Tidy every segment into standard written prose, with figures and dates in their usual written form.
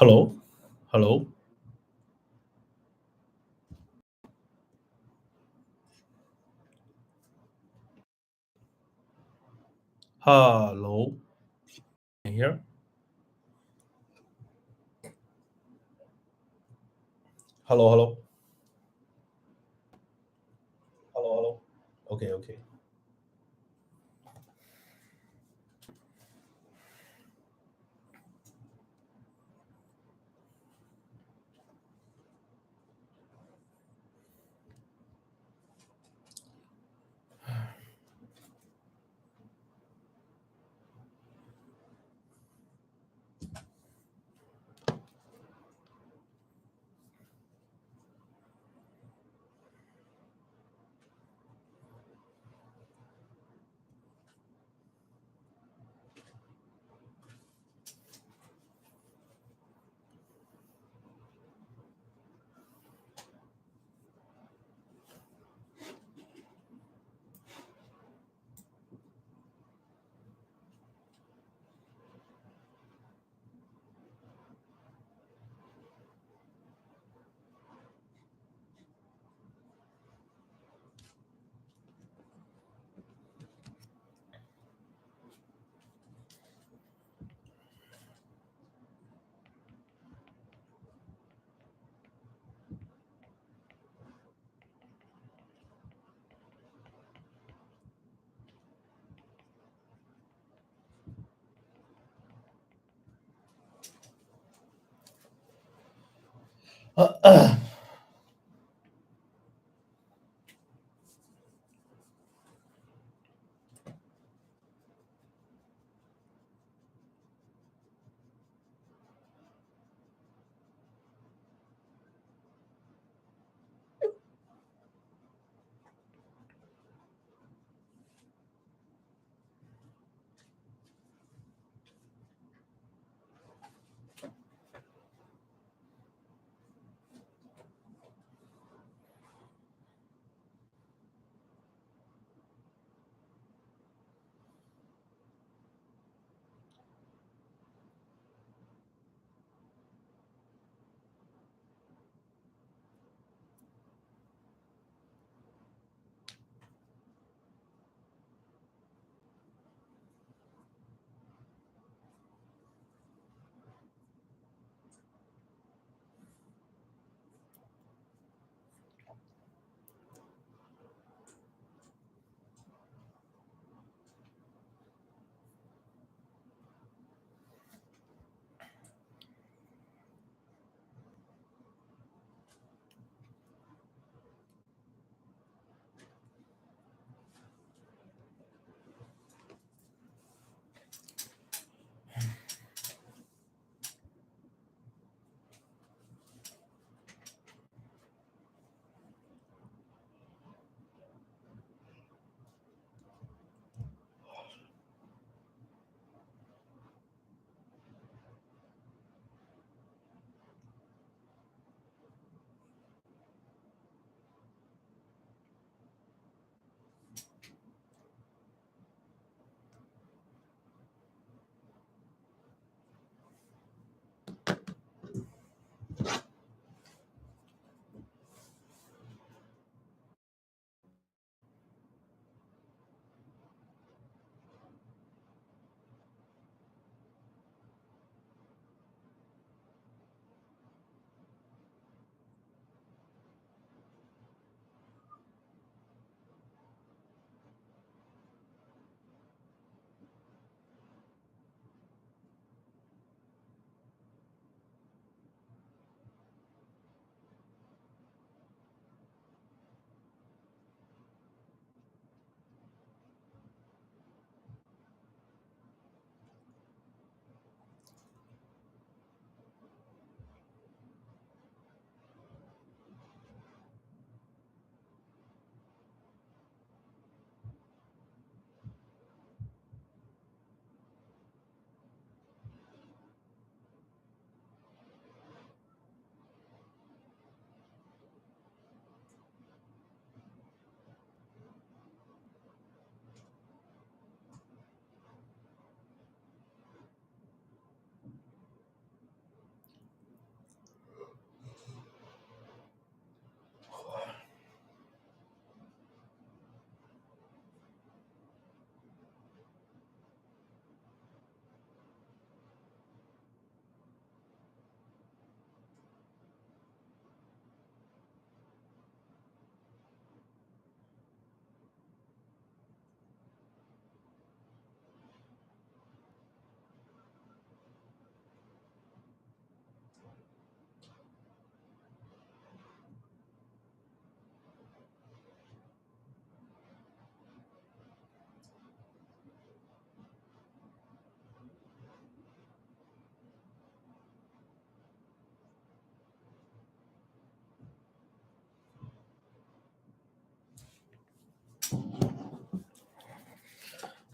Hello? Hello? Hello? Can you hear? Hello, hello. Hello, hello. Okay, okay.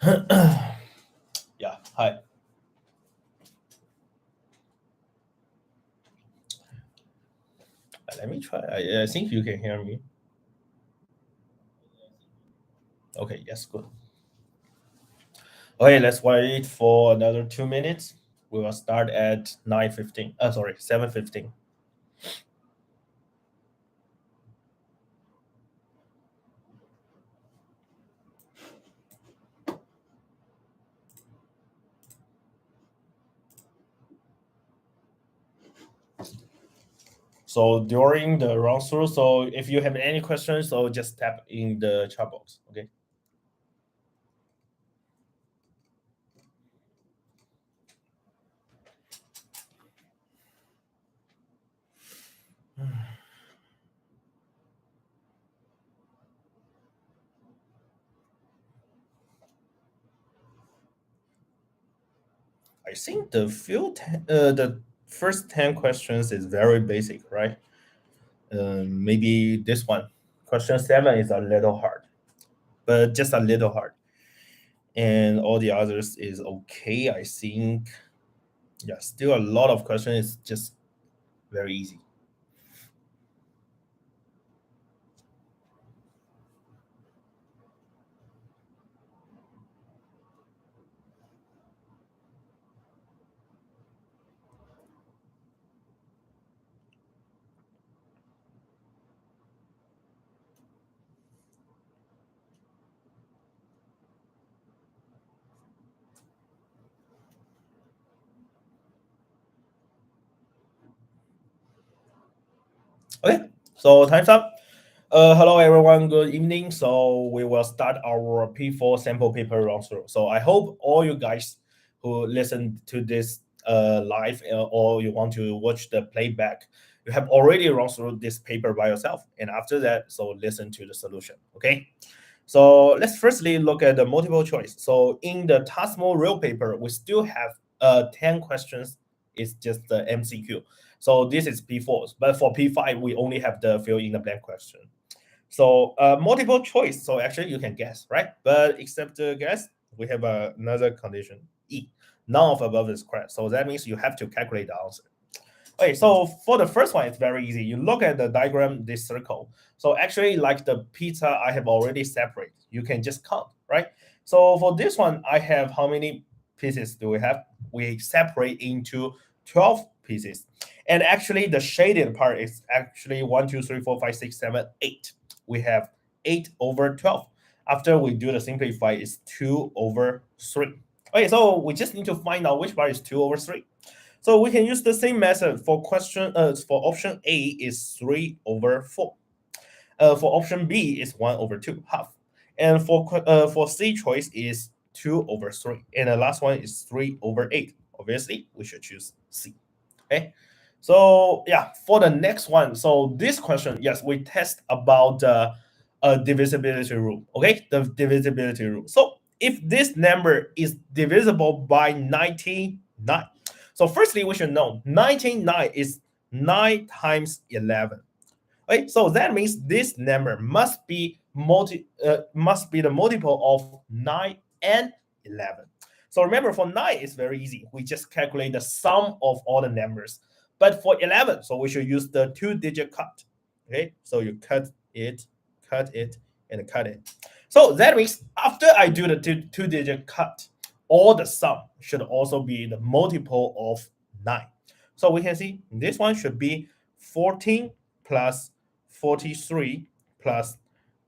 Yeah, hi. Let me try. I think you can hear me. Okay, yes, good. Okay, let's wait for another 2 minutes. We will start at 9:15. Sorry, 7:15. So during the run through, so if you have any questions, so just tap in the chat box. Okay. I think the first 10 questions is very basic, right? Maybe this one, question 7 is a little hard, but just a little hard, and all the others is okay. I think, yeah, still a lot of questions is just very easy. Okay, so time's up. Hello everyone, good evening. So we will start our P4 sample paper run through. So I hope all you guys who listen to this live, or you want to watch the playback, you have already run through this paper by yourself. And after that, so listen to the solution. Okay. So let's firstly look at the multiple choice. So in the TASMO real paper, we still have 10 questions. It's just the MCQ. So this is P4, but for P5, we only have the fill in the blank question. So multiple choice. So actually you can guess, right? But except guess, we have another condition, E. None of above is correct. So that means you have to calculate the answer. Okay, so for the first one, it's very easy. You look at the diagram, this circle. So actually, like the pizza, I have already separated. You can just count, right? So for this one, I have how many pieces do we have? We separate into 12 pieces. And actually, the shaded part is actually 1, 2, 3, 4, 5, 6, 7, 8. We have 8 over 12. After we do the simplify, it's 2 over 3. Okay, so we just need to find out which part is 2 over 3. So we can use the same method for for option A is 3 over 4. For option B is 1 over 2, half. And for C choice is 2 over 3. And the last one is 3 over 8. Obviously, we should choose C. Okay. So yeah, for the next one, so this question, yes, we test about the divisibility rule. Okay, the divisibility rule. So if this number is divisible by 99, so firstly we should know 99 is 9 times 11. Right? So that means this number must be the multiple of 9 and 11. So remember, for 9 it's very easy. We just calculate the sum of all the numbers. But for 11, so we should use the two-digit cut. Okay, so you cut it, and cut it. So that means after I do the two-digit cut, all the sum should also be the multiple of 9. So we can see this one should be 14 plus 43 plus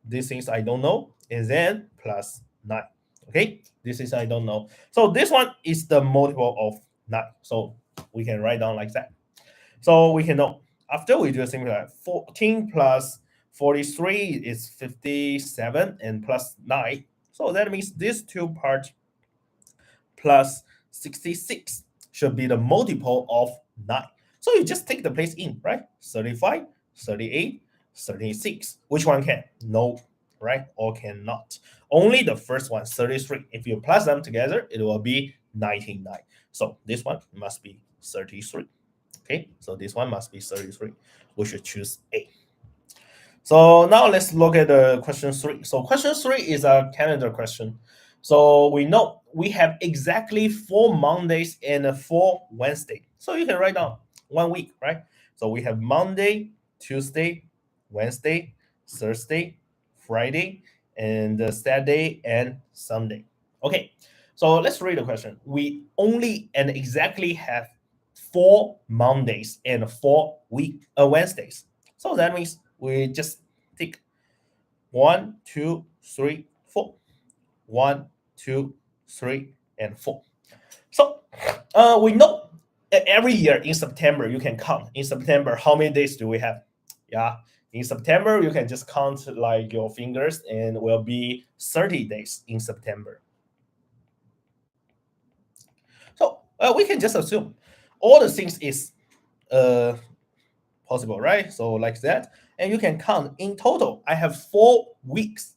this is I don't know, and then plus 9. Okay, this is I don't know. So this one is the multiple of 9. So we can write down like that. So we can know after we do a simple 14 plus 43 is 57 and plus 9. So that means these two parts plus 66 should be the multiple of 9. So you just take the place in, right? 35, 38, 36. Which one can? No, right? Or cannot. Only the first one, 33. If you plus them together, it will be 99. So this one must be 33. Okay, so this one must be 33. We should choose A. So now let's look at the question 3. So question 3 is a calendar question. So we know we have exactly 4 Mondays and 4 Wednesday. So you can write down 1 week, right? So we have Monday, Tuesday, Wednesday, Thursday, Friday, and Saturday and Sunday. Okay, so let's read the question. We only and exactly have 4 Mondays and 4 Wednesdays. So that means we just take 1, 2, 3, 4. 1, 2, 3, and 4. So we know every year in September you can count. In September, how many days do we have? Yeah, in September you can just count like your fingers, and will be 30 days in September. So we can just assume all the things is uh, possible, right? So like that, and you can count in total. I have 4 weeks.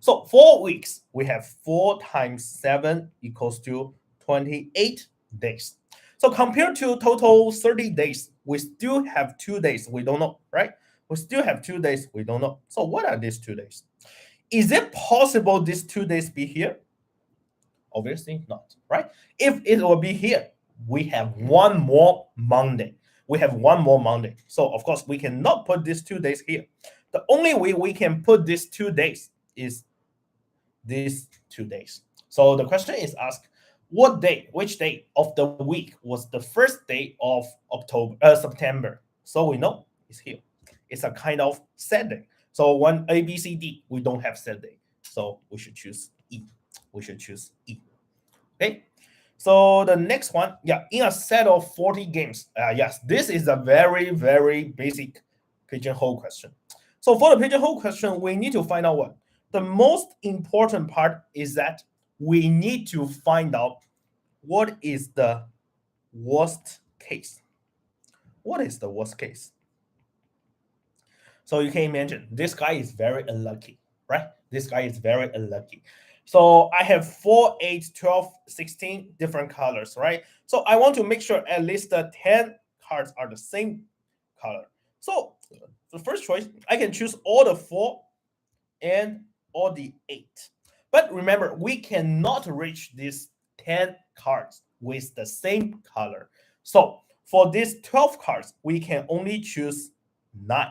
So 4 weeks, we have 4 times 7 equals to 28 days. So compared to total 30 days, we still have 2 days we don't know, right? We still have 2 days we don't know. So what are these 2 days? Is it possible these 2 days be here? Obviously not, right? If it will be here, we have one more Monday. We have one more Monday. So of course we cannot put these 2 days here. The only way we can put these 2 days is these 2 days. So the question is asked, which day of the week was the first day of September? So we know it's here. It's a kind of set day. So when A, B, C, D, we don't have set day. So we should choose E. We should choose E. Okay. So the next one, yeah, in a set of 40 games, yes, this is a very, very basic pigeonhole question. So for the pigeonhole question, we need to find out what? The most important part is that we need to find out what is the worst case. What is the worst case? So you can imagine this guy is very unlucky, right? This guy is very unlucky. So I have 4, 8, 12, 16 different colors, right? So I want to make sure at least the 10 cards are the same color. So the first choice, I can choose all the 4 and all the 8. But remember, we cannot reach these 10 cards with the same color. So for these 12 cards, we can only choose 9.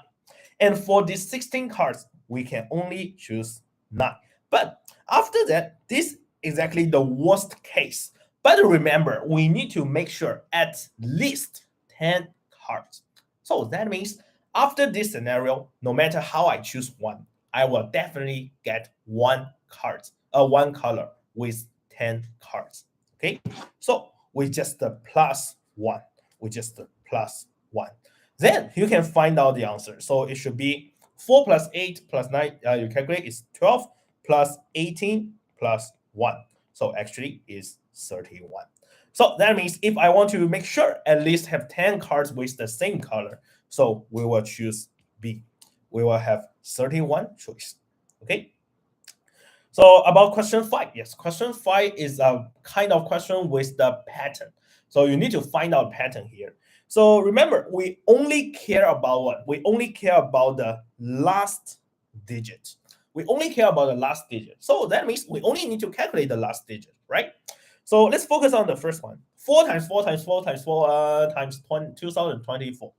And for these 16 cards, we can only choose 9. But after that, this is exactly the worst case. But remember, we need to make sure at least 10 cards. So that means after this scenario, no matter how I choose one, I will definitely get one color with 10 cards. Okay, so we just plus 1. We just plus 1. Then you can find out the answer. So it should be 4 plus 8 plus 9. You calculate is 12 plus 18 plus 1. So actually is 31. So that means if I want to make sure at least have 10 cards with the same color, so we will choose B. We will have 31 choice. Okay. So about question 5, yes, question 5 is a kind of question with the pattern. So you need to find out pattern here. So remember, we only care about what? We only care about the last digit. We only care about the last digit. So that means we only need to calculate the last digit, right? So let's focus on the first one. 4 times 4 times 4 times 4 times 2024.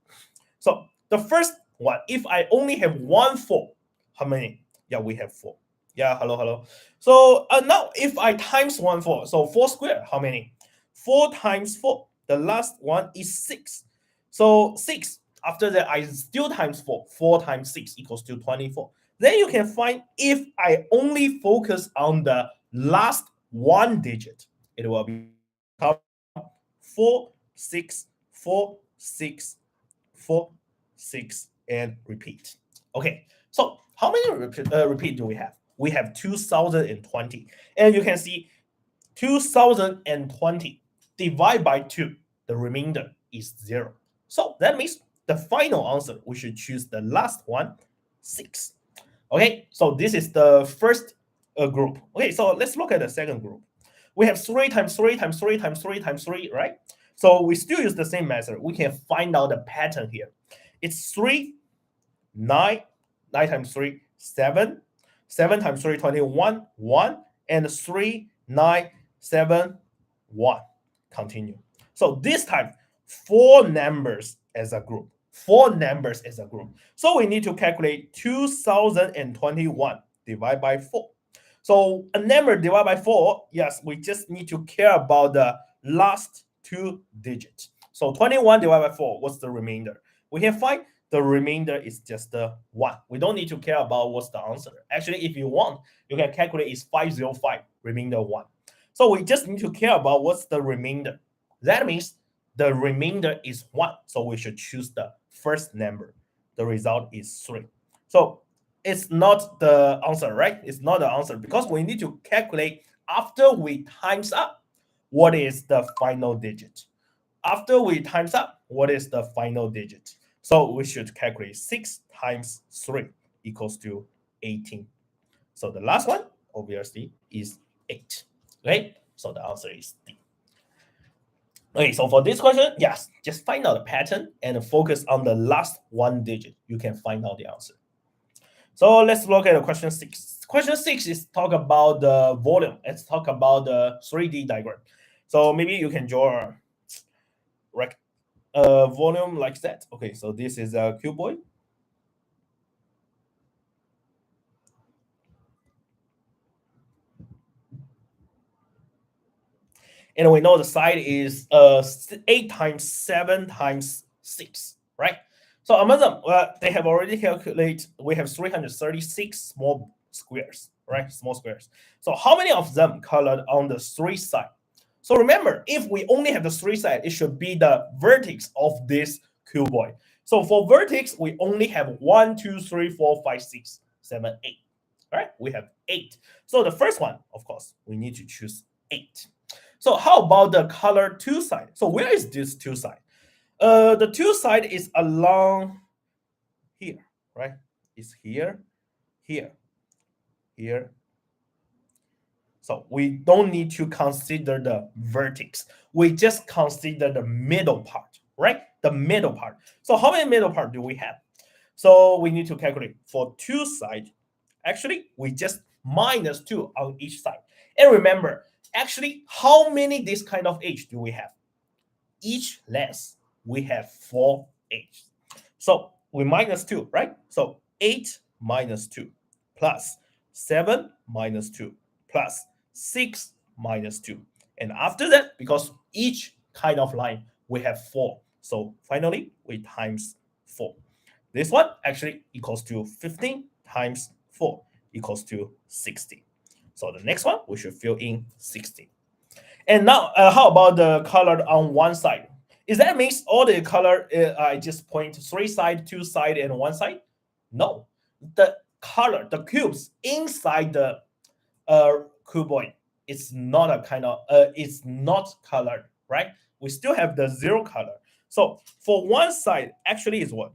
So the first one, if I only have 1 4, how many? Yeah, we have 4. Yeah, hello. So now if I times 1 4, so 4 squared, how many? 4 times 4. The last one is 6. So 6. After that, I still times 4. 4 times 6 equals to 24. Then you can find if I only focus on the last one digit, it will become 4, 6, 4, 6, 4, 6, and repeat. Okay, so how many repeat do we have? We have 2020. And you can see 2020 divided by 2. The remainder is 0. So that means the final answer, we should choose the last one, 6. Okay, so this is the first group. Okay, so let's look at the second group. We have 3 times 3 times 3 times 3 times 3, right? So we still use the same method. We can find out the pattern here. It's 3, 9, 9 times 3, 7, 7 times 3, 21, 1, and 3, 9, 7, 1. Continue. So this time, 4 numbers as a group. 4 numbers as a group. So we need to calculate 2021 divided by 4. So a number divided by 4, yes, we just need to care about the last 2 digits. So 21 divided by 4, what's the remainder? We can find the remainder is just the 1. We don't need to care about what's the answer. Actually, if you want, you can calculate is 505, remainder 1. So we just need to care about what's the remainder. That means the remainder is 1. So we should choose the first number. The result is 3. So it's not the answer, right? It's not the answer because we need to calculate after we times up what is the final digit. After we times up, what is the final digit? So we should calculate 6 times 3 equals to 18. So the last one, obviously, is 8. Okay, so the answer is D. Okay, so for this question, yes, just find out the pattern and focus on the last 1 digit. You can find out the answer. So let's look at question 6. Question 6 is talk about the volume. Let's talk about the 3D diagram. So maybe you can draw a volume like that. Okay, so this is a cuboid. And we know the side is 8 times 7 times 6, right? So among them, they have already calculated, we have 336 small squares, right? Small squares. So how many of them colored on the 3 side? So remember, if we only have the 3 side, it should be the vertex of this cuboid. So for vertex, we only have 1, 2, 3, 4, 5, 6, 7, 8. Right? We have 8. So the first one, of course, we need to choose 8. So how about the color 2 side? So where is this 2 side? The 2 side is along here, right? It's here, here, here. So we don't need to consider the vertex. We just consider the middle part, right? The middle part. So how many middle part do we have? So we need to calculate for 2 side. Actually, we just minus 2 on each side. And remember, actually, how many this kind of edge do we have? Each length, we have 4 edges. So we minus 2, right? So 8 minus 2 plus 7 minus 2 plus 6 minus 2. And after that, because each kind of line, we have 4. So finally, we times 4. This one actually equals to 15 times 4 equals to 60. So the next one, we should fill in 60. And now, how about the color on one side? Is that means all the color, I just point 3 side, 2 side, and 1 side? No. The color, the cubes inside the cuboid, it's not a kind of, it's not colored, right? We still have the 0 color. So for one side, actually is what?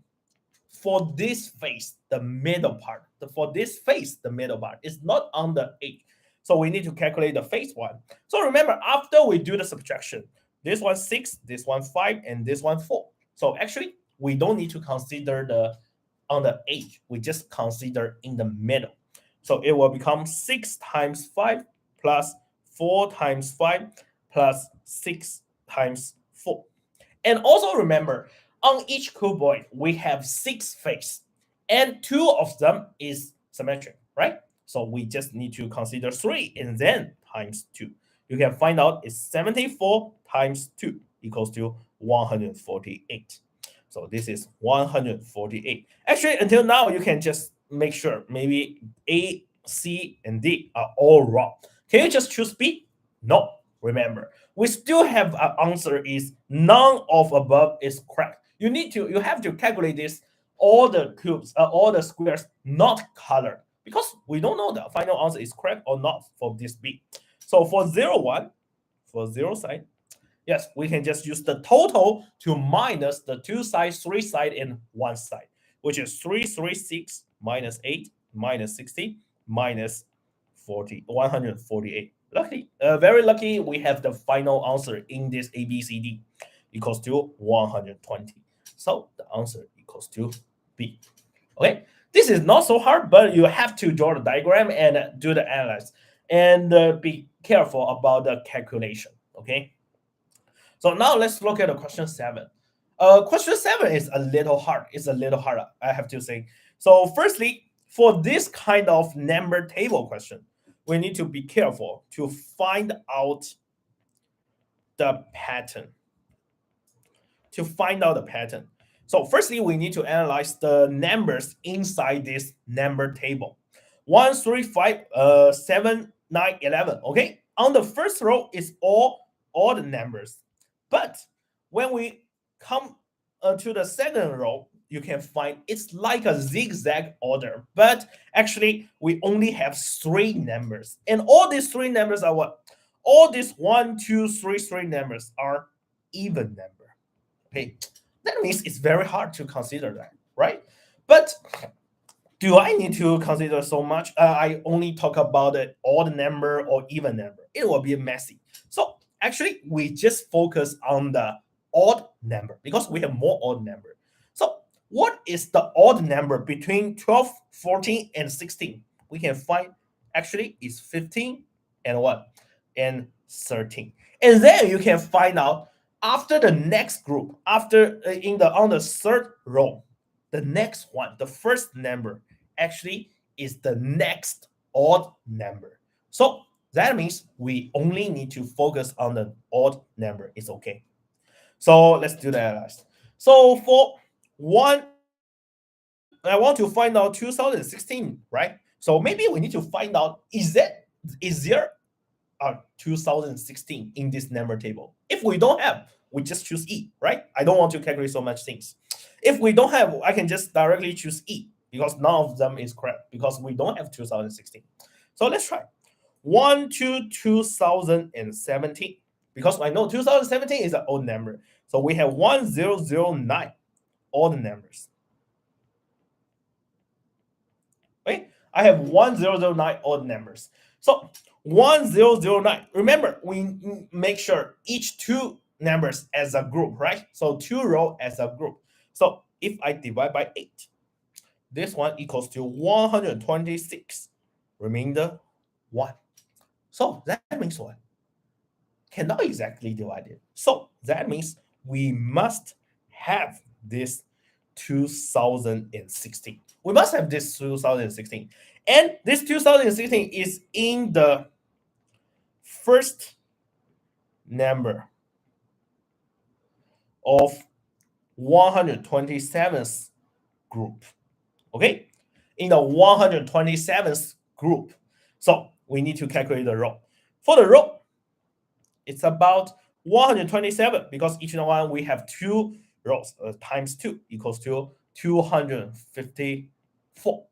For this face, the middle part. For this face, the middle part is not on the edge. So we need to calculate the face one. So remember, after we do the subtraction, this one 6, this one 5, and this one 4. So actually, we don't need to consider the on the edge. We just consider in the middle. So it will become 6 times 5 plus 4 times 5 plus 6 times 4. And also remember, on each cuboid, we have 6 faces, and 2 of them is symmetric, right? So we just need to consider 3 and then times 2. You can find out it's 74 times 2 equals to 148. So this is 148. Actually, until now, you can just make sure maybe A, C, and D are all wrong. Can you just choose B? No. Remember, we still have an answer is none of above is correct. You have to calculate this all the cubes, all the squares not colored, because we don't know the final answer is correct or not for this B. So for 0, 1, for 0 side, yes, we can just use the total to minus the 2 sides, 3 side, and 1 side, which is 336 minus 8 minus 60 minus 148. Lucky, very lucky, we have the final answer in this ABCD equals to 120. So the answer equals to B. Okay, this is not so hard, but you have to draw the diagram and do the analysis. and be careful about the calculation. Okay. So now let's look at the question 7. Question 7 is a little hard. It's a little hard, I have to say. So firstly, for this kind of number table question, we need to be careful to find out the pattern. To find out the pattern. So firstly, we need to analyze the numbers inside this number table. 1, 3, 5, 7, 9, 11. Okay. On the first row is all the numbers. But when we come to the second row, you can find it's like a zigzag order. But actually, we only have 3 numbers. And all these 3 numbers are what? All these 1, 2, 3, 3 numbers are even number. Okay, that means it's very hard to consider that, right? But do I need to consider so much? I only talk about the odd number or even number. It will be messy. So actually, we just focus on the odd number because we have more odd number. So what is the odd number between 12, 14, and 16? We can find actually is 15 and what? And 13. And then you can find out after the next group, after in the on the third row, the next one, the first number actually is the next odd number. So that means we only need to focus on the odd number. It's okay. So let's do that last. So for one, I want to find out 2016, right? So maybe we need to find out is there 2016 in this number table. If we don't have, we just choose E, right? I don't want to calculate so much things. If we don't have, I can just directly choose E because none of them is correct because we don't have 2016. So let's try 1 to 2017 because I know 2017 is an odd number. So we have 1009 odd numbers. Right? I have 1009 odd numbers. So 1009. Remember, we make sure each 2 numbers as a group, right? So 2 row as a group. So if I divide by 8, this one equals to 126. Remainder 1. So that means what? Cannot exactly divide it. So that means we must have this 2016. We must have this 2016. And this 2016 is in the first number of 127th group. Okay? In the 127th group. So we need to calculate the row. For the row, it's about 127 because each one we have 2 rows times 2 equals to 254.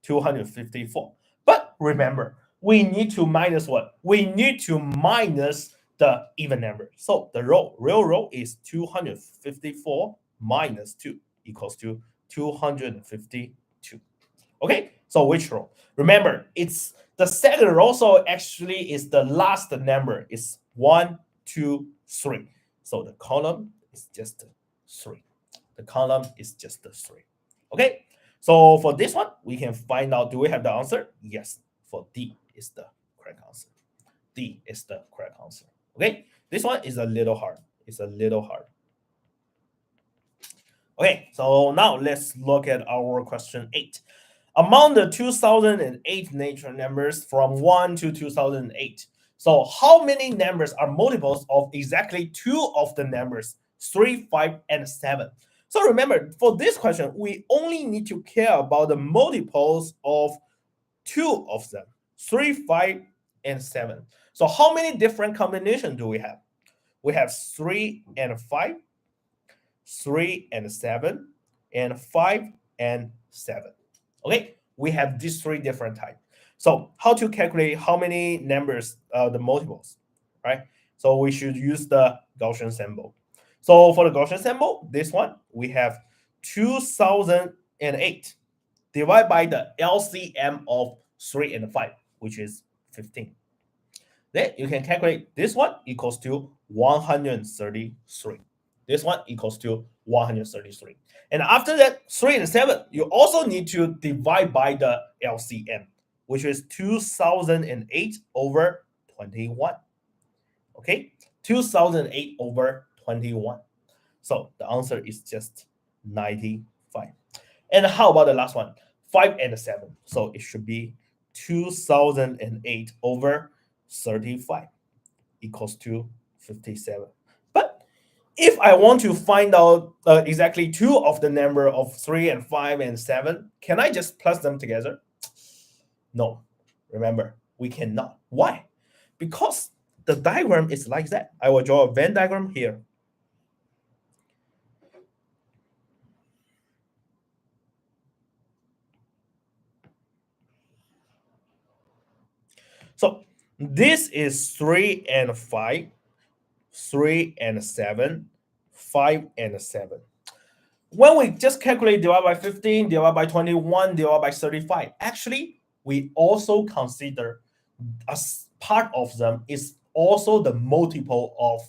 254. But remember, we need to minus what? We need to minus the even number. So the real row is 254 minus 2 equals to 252. Okay, so which row? Remember, it's the second row, so actually is the last number is 1, 2, 3. So the column is just 3. The column is just 3. Okay, so for this one, we can find out, do we have the answer? Yes, for D is the correct answer. D is the correct answer. Okay, this one is a little hard. It's a little hard. Okay, so now let's look at our question 8. Among the 2008 nature numbers from 1 to 2008, so how many numbers are multiples of exactly 2 of the numbers 3, 5, and 7? So remember, for this question, we only need to care about the multiples of 2 of them 3, 5, and 7. So how many different combinations do we have? We have 3 and 5, 3 and 7, and 5 and 7. Okay, we have these 3 different types. So how to calculate how many numbers, the multiples, right? So we should use the Gaussian symbol. So for the Gaussian symbol, this one, we have 2008 divided by the LCM of 3 and 5, which is 15. Then you can calculate this one equals to 133. This one equals to 133. And after that, 3 and 7, you also need to divide by the LCM. which is 2008 over 21. Okay, 2008 over 21. So the answer is just 95. And how about the last one? 5 and 7. So it should be 2008 over 35 equals to 57. But if I want to find out exactly two of the number of 3 and 5 and 7, can I just plus them together? No. Remember, we cannot. Why? Because the diagram is like that. I will draw a Venn diagram here. So this is 3 and 5, 3 and 7, 5 and 7. When we just calculate divide by 15, divide by 21, divide by 35, actually, we also consider as part of them is also the multiple of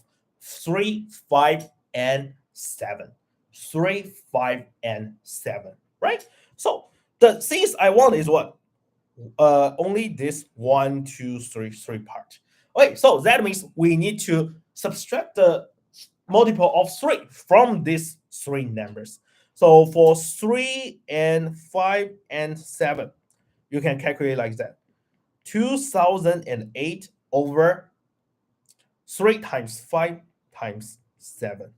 3, 5, and 7. 3, 5, and 7, right? So the things I want is what? Only this 1, 2, 3, 3 part. Okay, so that means we need to subtract the multiple of 3 from these 3 numbers. So for 3 and 5 and 7, you can calculate like that. 2008 over 3 times 5 times 7.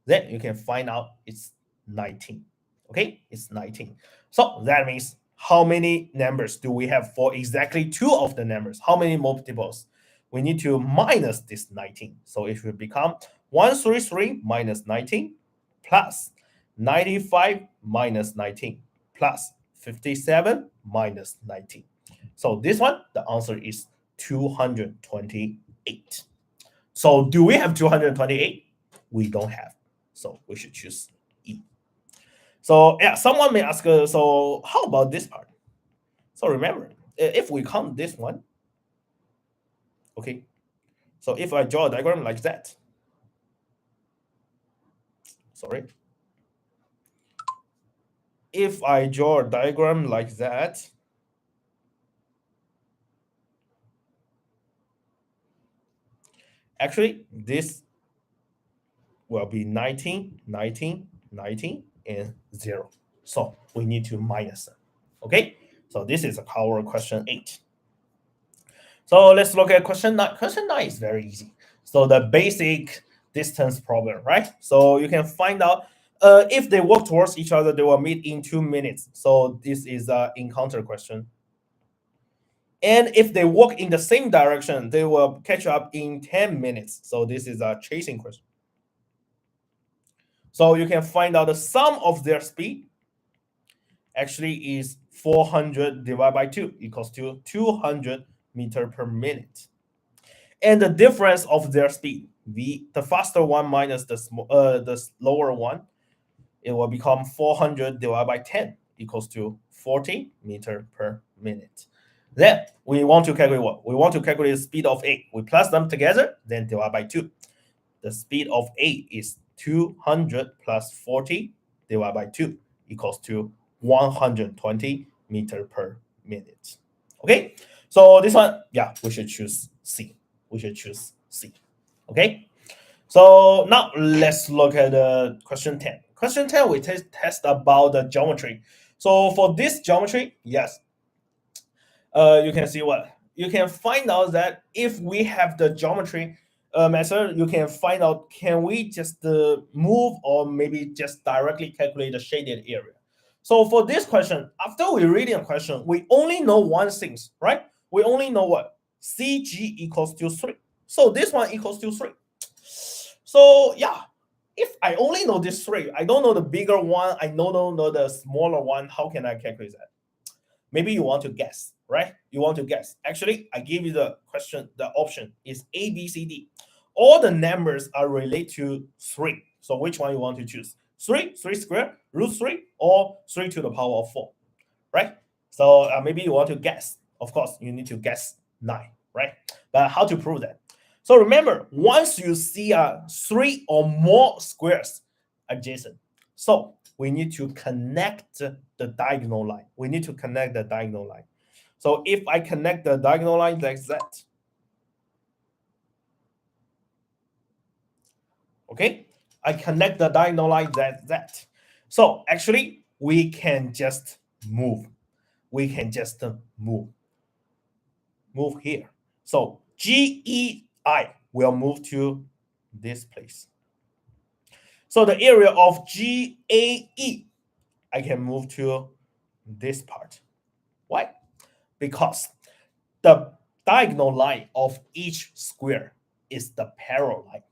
Then you can find out it's 19. Okay, it's 19. So that means how many numbers do we have for exactly two of the numbers? How many multiples? We need to minus this 19. So it will become 133 minus 19 plus 95 minus 19 plus 57 minus 19. So this one, the answer is 228. So do we have 228? We don't have. So we should choose E. So yeah, someone may ask, so how about this part? So remember, if we count this one, okay, so if I draw a diagram like that, sorry, if I draw a diagram like that, actually this will be 19, 19, 19, and 0. So we need to minus them. Okay, so this is our question 8. So let's look at question 9. Question 9 is very easy. So the basic distance problem, right? So you can find out if they walk towards each other, they will meet in 2 minutes. So this is an encounter question. And if they walk in the same direction, they will catch up in 10 minutes. So this is a chasing question. So you can find out the sum of their speed actually is 400 divided by 2 equals to 200 meter per minute. And the difference of their speed, the faster one minus the slower one, it will become 400 divided by 10 equals to 40 meter per minute. Then we want to calculate what? We want to calculate the speed of A. We plus them together, then divide by 2. The speed of A is 200 plus 40 divided by 2 equals to 120 meter per minute. Okay, so this one, yeah, we should choose C. We should choose C. Okay, so now let's look at question 10. Question 10, we test about the geometry. So for this geometry, yes, you can see what? You can find out that if we have the geometry method, you can find out, can we just move or maybe just directly calculate the shaded area? So for this question, after we reading a question, we only know one thing, right? We only know what? CG equals to 3. So this one equals to 3. So yeah, if I only know this 3, I don't know the bigger one, I don't know the smaller one, how can I calculate that? Maybe you want to guess, right? You want to guess. Actually, I give you the question, the option is A, B, C, D. All the numbers are related to 3. So which one you want to choose? 3, 3 squared, root 3, or 3 to the power of 4, right? So maybe you want to guess. Of course, you need to guess 9, right? But how to prove that? So remember, once you see 3 or more squares adjacent, so we need to connect the diagonal line. We need to connect the diagonal line. So if I connect the diagonal line like that, okay, I connect the diagonal line like that. So actually, we can just move. We can just move here. So GEI will move to this place. So the area of GAE, I can move to this part. Why? Because the diagonal line of each square is the parallel line.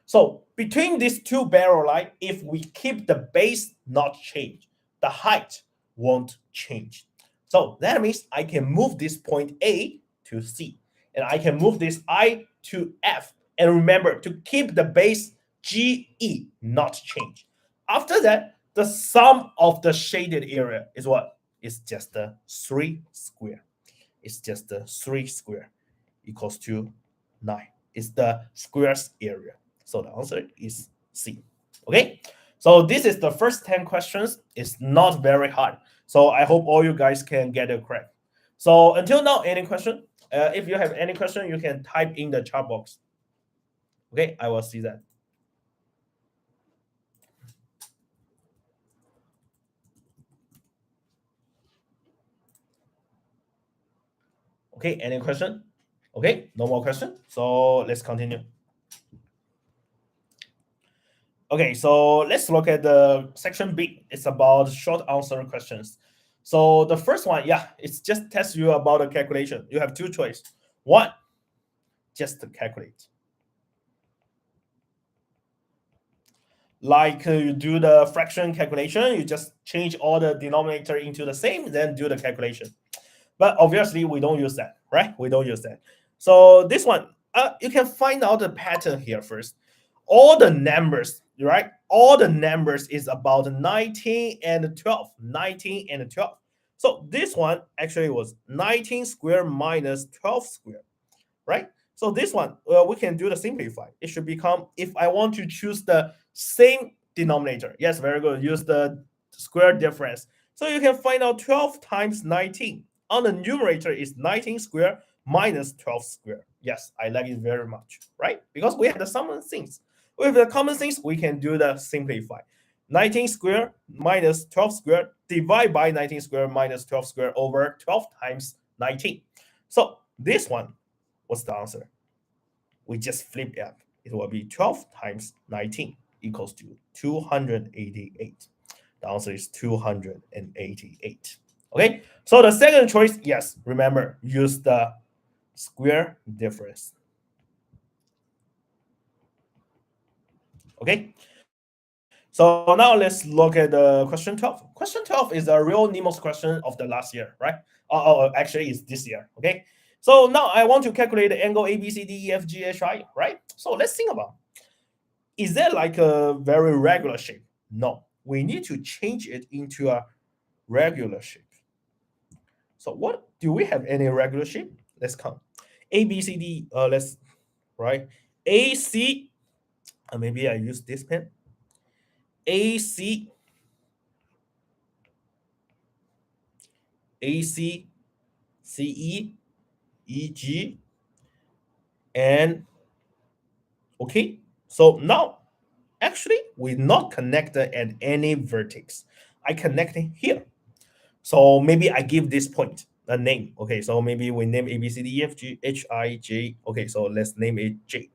So between these two parallel lines, if we keep the base not change, the height won't change. So that means I can move this point A to C, and I can move this I to F. And remember to keep the base GE not change. After that, the sum of the shaded area is what? It's just the 3 square. It's just the 3 square equals to 9. It's the squares area. So the answer is C. Okay, so this is the first 10 questions. It's not very hard. So I hope all you guys can get it correct. So until now, any question? If you have any question, you can type in the chat box. Okay, I will see that. Okay, any question? Okay, no more question. So let's continue. Okay, so let's look at the section B. It's about short answer questions. So the first one, yeah, it's just test you about a calculation. You have two choices. One, just to calculate. Like you do the fraction calculation, you just change all the denominator into the same, then do the calculation. But obviously, we don't use that, right? We don't use that. So this one, you can find out the pattern here first. All the numbers, right? All the numbers is about 19 and 12. 19 and 12. So this one actually was 19 square minus 12 square, right? So this one, we can do the simplify. It should become, if I want to choose the same denominator, yes, very good. Use the square difference. So you can find out 12 times 19. On the numerator is 19 square minus 12 square. Yes, I like it very much, right? Because we have the common things. With the common things, we can do the simplify. 19 square minus 12 square divide by 19 square minus 12 square over 12 times 19. So this one, what's the answer? We just flip it up. It will be 12 times 19 equals to 288. The answer is 288. Okay, so the second choice, yes, remember, use the square difference. Okay, so now let's look at the question 12. Question 12 is a real Nemos question of the last year, right? Actually, it's this year. Okay, so now I want to calculate the angle ABCDEFGHI, right? So let's think about, is that like a very regular shape? No, we need to change it into a regular shape. So what do we have any regular shape? Let's count. A, B, C, D. Let's right. A, C. Maybe I use this pen. A, C. A, C, C, E, E, G, and okay. So now, actually, we're not connected at any vertex. I connect it here. So maybe I give this point a name. Okay, so maybe we name A, B, C, D, E, F, G, H, I, J. Okay, so let's name it J.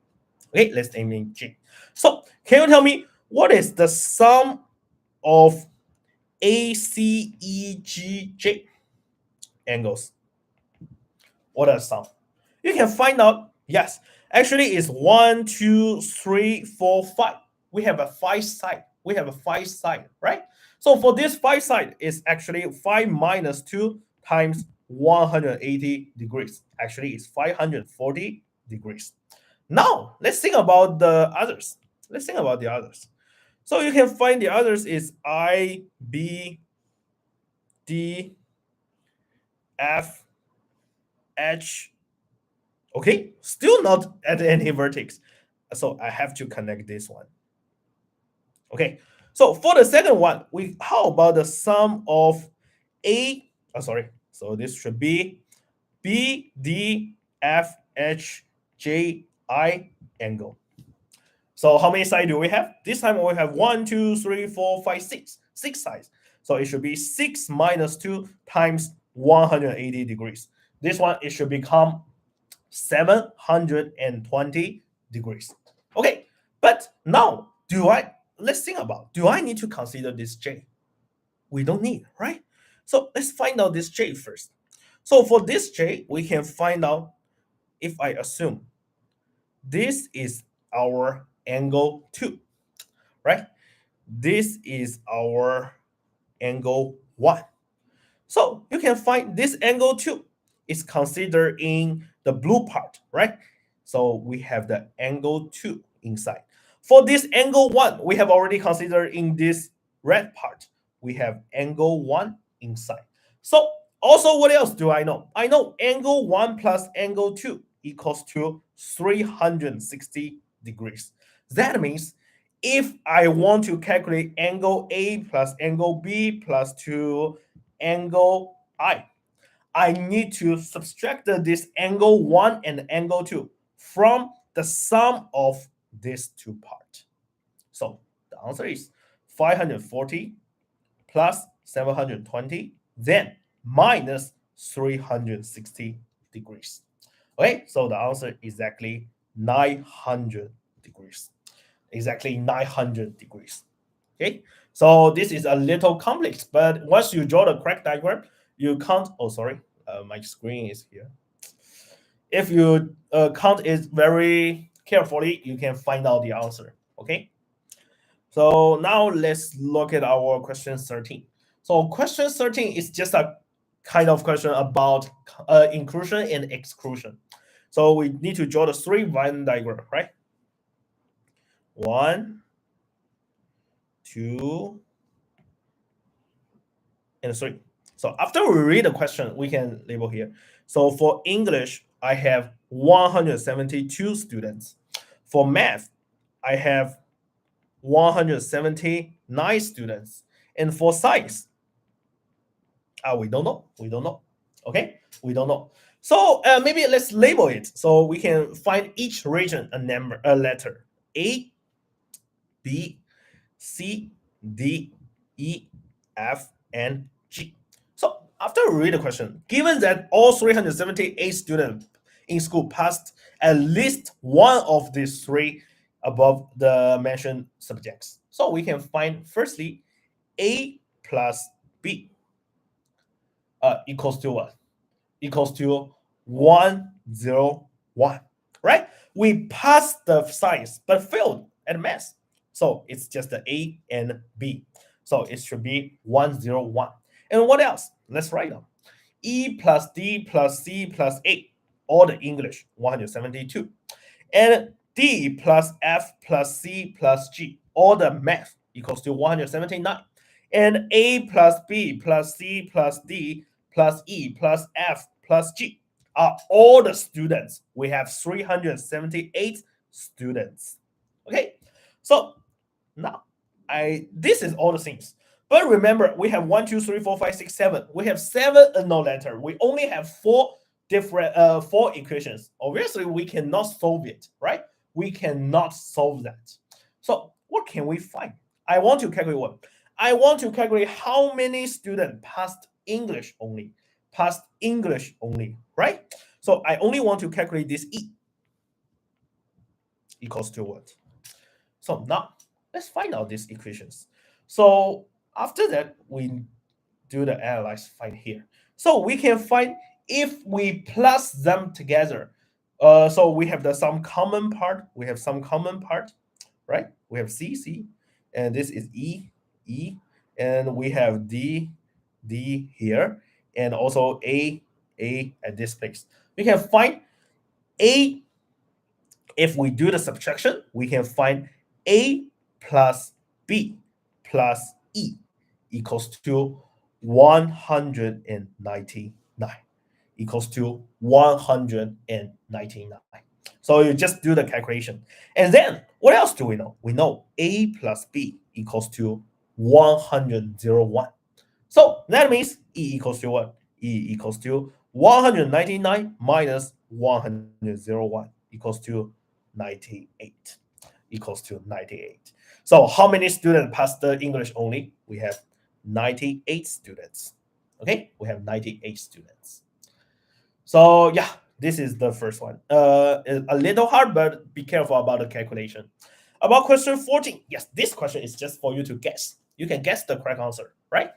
Okay, let's name it J. So can you tell me what is the sum of A, C, E, G, J angles? What are the sum? You can find out. Yes, actually it's 1, 2, 3, 4, 5. We have a 5 side. We have a 5 side, right? So for this 5 side, it's actually 5 minus 2 times 180 degrees. Actually, it's 540 degrees. Now, let's think about the others. Let's think about the others. So you can find the others is I, B, D, F, H. Okay, still not at any vertex. So I have to connect this one. Okay, so for the second one, how about the sum of A? Sorry. So this should be B, D, F, H, J, I angle. So how many sides do we have? This time we have 1, 2, 3, 4, 5, 6. 6 sides. So it should be 6 minus 2 times 180 degrees. This one, it should become 720 degrees. Okay, but now let's think about, do I need to consider this J? We don't need, right? So let's find out this J first. So for this J, we can find out, if I assume this is our angle 2, right? This is our angle 1. So you can find this angle 2 is considered in the blue part, right? So we have the angle 2 inside. For this angle 1, we have already considered in this red part. We have angle 1 inside. So also, what else do I know? I know angle 1 plus angle 2 equals to 360 degrees. That means if I want to calculate angle A plus angle B plus 2 angle I need to subtract this angle 1 and angle 2 from the sum of these two parts. So the answer is 540 plus 720, then minus 360 degrees. Okay, so the answer is exactly 900 degrees. Exactly 900 degrees. Okay, so this is a little complex, but once you draw the correct diagram, you count. Oh, sorry, my screen is here. If you count it very carefully, you can find out the answer. Okay, so now let's look at our question 13. So question 13 is just a kind of question about inclusion and exclusion. So we need to draw the 3 Venn diagram, right? 1, 2, and 3. So after we read the question, we can label here. So for English, I have 172 students. For math, I have 179 students. And for science, we don't know. We don't know. Okay, we don't know. So maybe let's label it so we can find each region a letter: A, B, C, D, E, F, and G. So after we read the question, given that all 378 students in school passed at least one of these 3 above the mentioned subjects, so we can find firstly A plus B equals to what? Equals to 101, right? We passed the science but failed at math. So it's just the A and B. So it should be 101. And what else? Let's write them. E plus D plus C plus A, all the English, 172. And D plus F plus C plus G, all the math, equals to 179. And A plus B plus C plus D plus E plus F plus G are all the students. We have 378 students. Okay, so now this is all the things. But remember, we have 1, 2, 3, 4, 5, 6, 7. We have 7 unknown letters. We only have 4 different 4 equations. Obviously, we cannot solve it, right? We cannot solve that. So what can we find? I want to calculate what? I want to calculate how many students passed English only. Passed English only, right? So I only want to calculate this E equals to what? So now let's find out these equations. So after that, we do the analyze find here. So we can find if we plus them together. So we have some common part. We have some common part, right? We have C, C, and this is E, E, and we have D, D here, and also A at this place. We can find A. If we do the subtraction, we can find A plus B plus E equals to 199. Equals to 199. So you just do the calculation. And then what else do we know? We know A plus B equals to 101. So that means E equals to what? E equals to 199 minus 101 equals to 98. Equals to 98. So how many students passed the English only? We have 98 students. Okay, we have 98 students. So yeah, this is the first one. A little hard, but be careful about the calculation. About question 14, yes, this question is just for you to guess. You can guess the correct answer, right?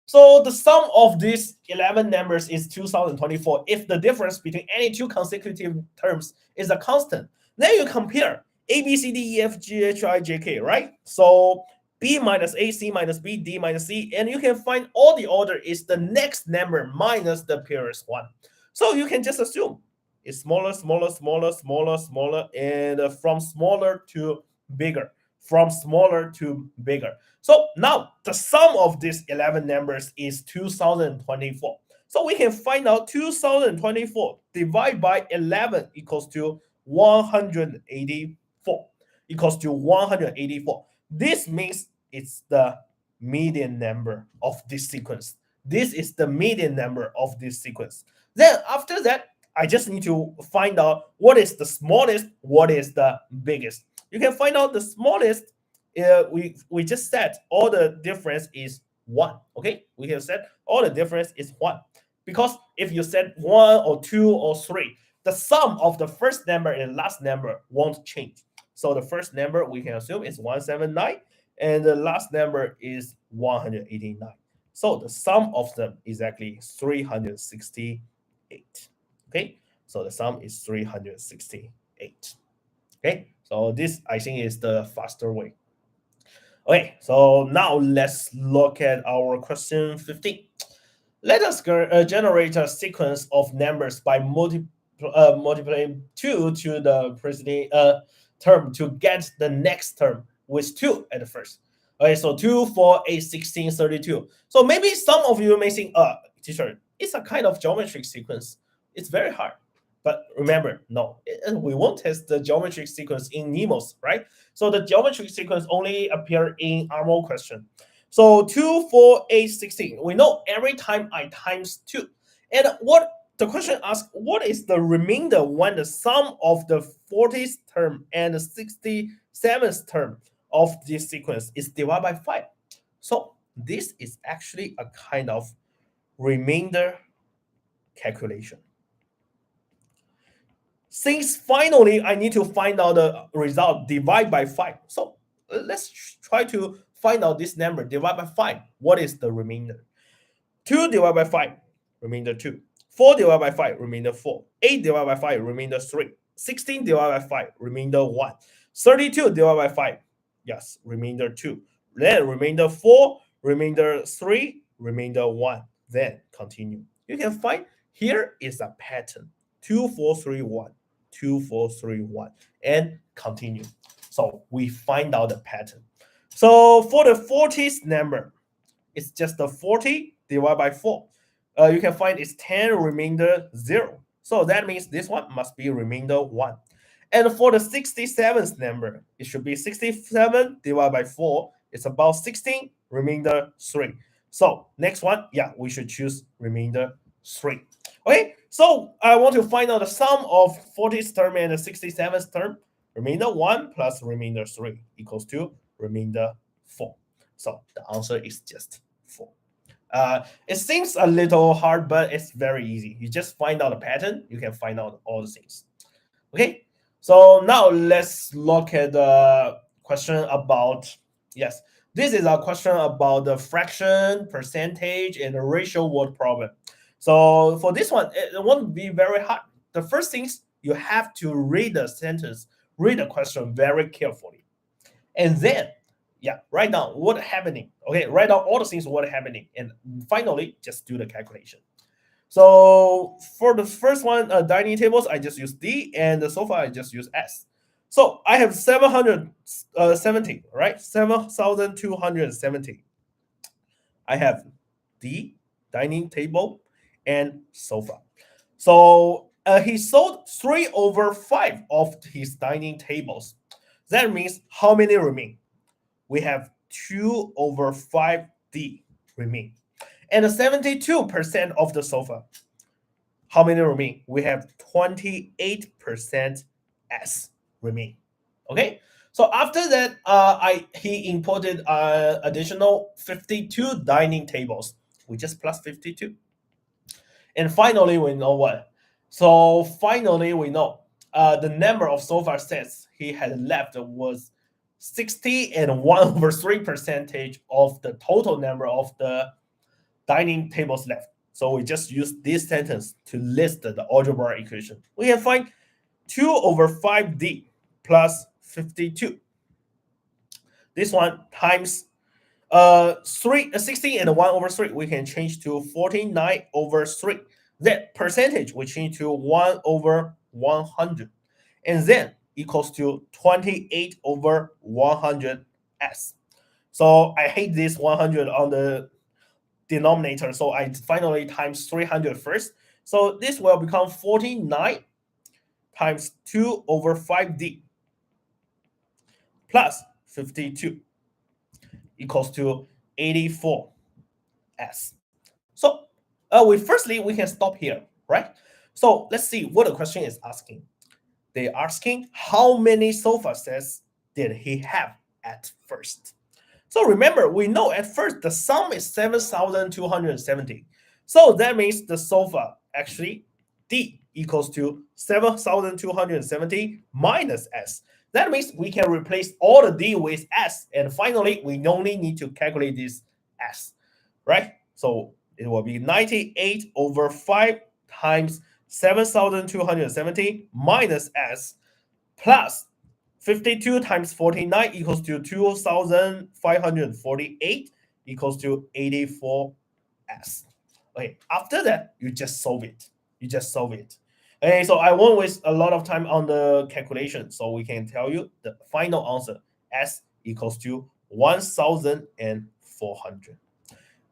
So the sum of these 11 numbers is 2024. If the difference between any two consecutive terms is a constant, then you compare A, B, C, D, E, F, G, H, I, J, K, right? So B minus A, C minus B, D minus C, and you can find all the order is the next number minus the previous one. So you can just assume it's smaller, smaller, smaller, smaller, smaller, and from smaller to bigger, from smaller to bigger. So now the sum of these 11 numbers is 2024. So we can find out 2024 divided by 11 equals to 184. Equals to 184. This means it's the median number of this sequence. This is the median number of this sequence. Then after that, I just need to find out what is the smallest, what is the biggest. You can find out the smallest. We just said all the difference is one. Okay, we have said all the difference is one, because if you said one or two or three, the sum of the first number and last number won't change. So the first number we can assume is 179, and the last number is 189. So the sum of them is actually 368. Okay, so the sum is 368. Okay, so this I think is the faster way. Okay, so now let's look at our question 15. Let us generate a sequence of numbers by multiplying 2 to the preceding term to get the next term with 2 at first. Okay, so 2, 4, 8, 16, 32. So maybe some of you may think, teacher, it's a kind of geometric sequence. It's very hard. But remember, no, we won't test the geometric sequence in NEMOS, right? So the geometric sequence only appear in ARMO question. So 2, 4, 8, 16. We know every time I times 2. And what the question asks, what is the remainder when the sum of the 40th term and the 67th term of this sequence is divided by 5? So this is actually a kind of remainder calculation. Since finally I need to find out the result divide by 5. So let's try to find out this number divide by 5. What is the remainder? 2 divided by 5, remainder 2. 4 divided by 5, remainder 4. 8 divided by 5, remainder 3. 16 divided by 5, remainder 1. 32 divided by 5, yes, remainder 2. Then remainder 4, remainder 3, remainder 1. Then continue. You can find here is a pattern. 2, 4, 3, 1. 2, 4, 3, 1. And continue. So we find out the pattern. So for the 40th number, it's just the 40 divided by 4. You can find it's 10 remainder 0. So that means this one must be remainder 1. And for the 67th number, it should be 67 divided by 4. It's about 16 remainder 3. So next one, yeah, we should choose remainder 3. Okay, so I want to find out the sum of 40th term and the 67th term. Remainder 1 plus remainder 3 equals to remainder 4. So the answer is just 4. It seems a little hard, but it's very easy. You just find out a pattern, you can find out all the things. Okay, so now let's look at the question about, yes, this is a question about the fraction, percentage, and the ratio word problem. So for this one, it won't be very hard. The first things, you have to read the sentence, read the question very carefully. And then, yeah, write down what happening. Okay, write down all the things what happening. And finally, just do the calculation. So for the first one, dining tables, I just use D, and the sofa, I just use S. So I have 770, right? 7,270. I have D, dining table, and sofa. So he sold 3/5 of his dining tables. That means how many remain? We have 2/5D remain. And 72% of the sofa. How many remain? We have 28% S remain. Okay. So after that, he imported additional 52 dining tables. We just plus 52. And finally, we know what? So finally, we know the number of sofa sets he had left was 60 and 1 over 3 percentage of the total number of the dining tables left. So we just use this sentence to list the algebra equation. We can find 2 over 5d plus 52. This one times 60 and 1 over 3, we can change to 49 over 3. Then percentage, we change to 1 over 100. And then equals to 28 over 100 S. So I hate this 100 on the denominator. So I finally times 300 first. So this will become 49 times 2 over 5d plus 52 equals to 84 S. So firstly, we can stop here, right? So let's see what the question is asking. They're asking how many sofa sets did he have at first? So remember, we know at first the sum is 7,270. So that means the sofa actually D equals to 7,270 minus S. That means we can replace all the D with S. And finally, we only need to calculate this S, right? So it will be 98 over 5 times 7,270 minus S plus 52 times 49 equals to 2,548 equals to 84 S. Okay, after that, you just solve it. Okay, so I won't waste a lot of time on the calculation. So we can tell you the final answer. S equals to 1,400.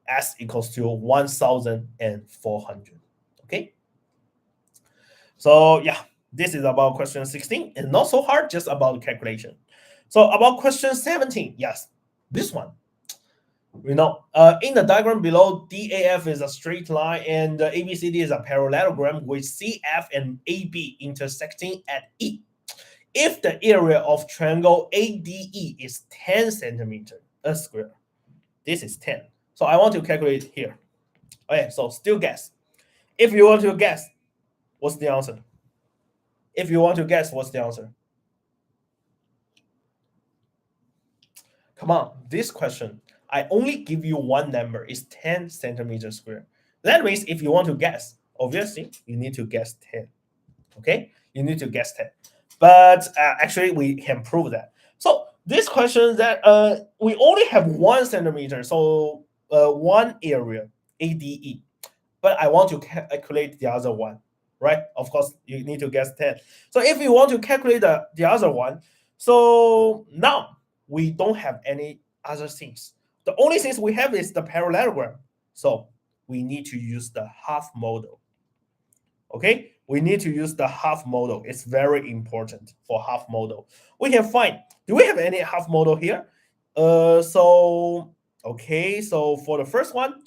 S equals to 1,400. Okay. So yeah, this is about question 16 and not so hard, just about calculation. So about question 17, yes, this one. In the diagram below, DAF is a straight line and ABCD is a parallelogram with CF and AB intersecting at E. If the area of triangle ADE is 10 centimeter a square, this is 10. So I want to calculate here. Okay, so still guess. If you want to guess, what's the answer? If you want to guess, what's the answer? Come on, this question, I only give you one number, is 10 centimeters square. That means if you want to guess, obviously, you need to guess 10. Okay? You need to guess 10. But actually, we can prove that. So this question that we only have 1 centimeter, so one area, ADE. But I want to calculate the other one, right? Of course, you need to guess 10. So if you want to calculate the other one, so now we don't have any other things. The only things we have is the parallelogram. So we need to use the half model. Okay, we need to use the half model. It's very important for half model. We can find, do we have any half model here? So for the first one,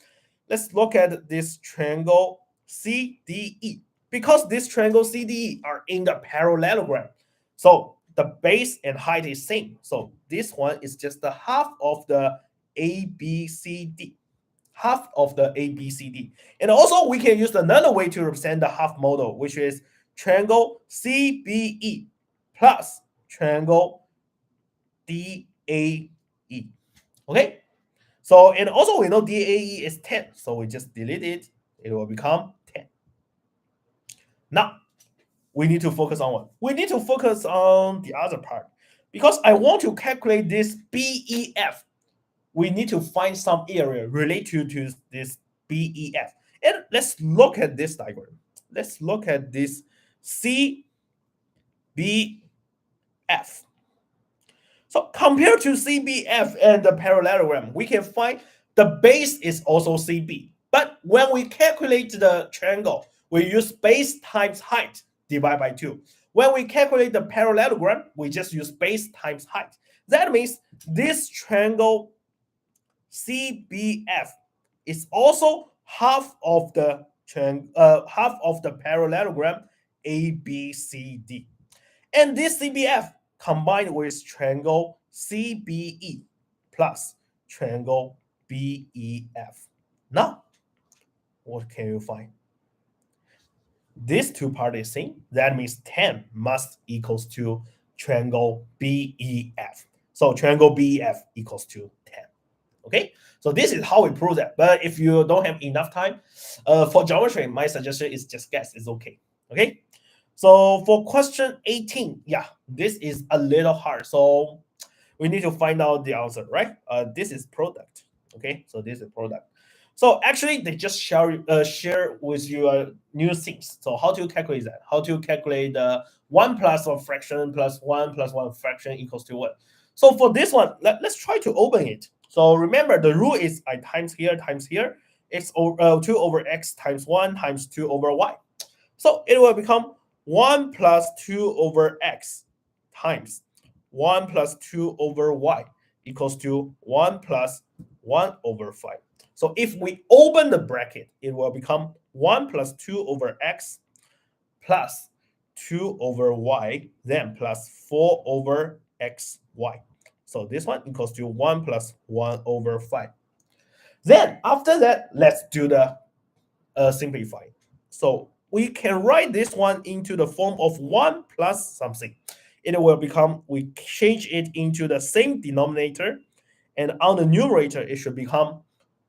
let's look at this triangle CDE. Because this triangle CDE are in the parallelogram, so the base and height is same. So this one is just the half of the ABCD. Half of the ABCD. And also we can use another way to represent the half model, which is triangle CBE plus triangle DAE. Okay? So, and also we know DAE is 10. So we just delete it. It will become 10. Now, we need to focus on what? We need to focus on the other part. Because I want to calculate this BEF, we need to find some area related to this BEF. And let's look at this diagram. Let's look at this CBF. So compared to CBF and the parallelogram, we can find the base is also CB. But when we calculate the triangle, we use base times height divided by 2. When we calculate the parallelogram, we just use base times height. That means this triangle CBF is also half of the parallelogram ABCD. And this CBF combined with triangle CBE plus triangle BEF. Now, what can you find? These two parts same. That means 10 must equals to triangle BEF. So triangle BEF equals to 10. Okay, so this is how we prove that. But if you don't have enough time for geometry, my suggestion is just guess. It's okay. Okay, so for question 18, yeah, this is a little hard. So we need to find out the answer, right? This is product. Okay, so this is product. So actually, they just share with you new things. So how to calculate that? How to calculate the 1 plus 1 fraction plus 1 plus 1 fraction equals to what? So for this one, let's try to open it. So remember, the rule is I times here, x over 2 over x times 1 times 2 over y. So it will become 1 plus 2 over x times 1 plus 2 over y equals to 1 plus 1 over 5. So if we open the bracket, it will become 1 plus 2 over x plus 2 over y, then plus 4 over xy. So this one equals to 1 plus 1 over 5. Then after that, let's do the simplify. So we can write this one into the form of 1 plus something. It will become, we change it into the same denominator, and on the numerator, it should become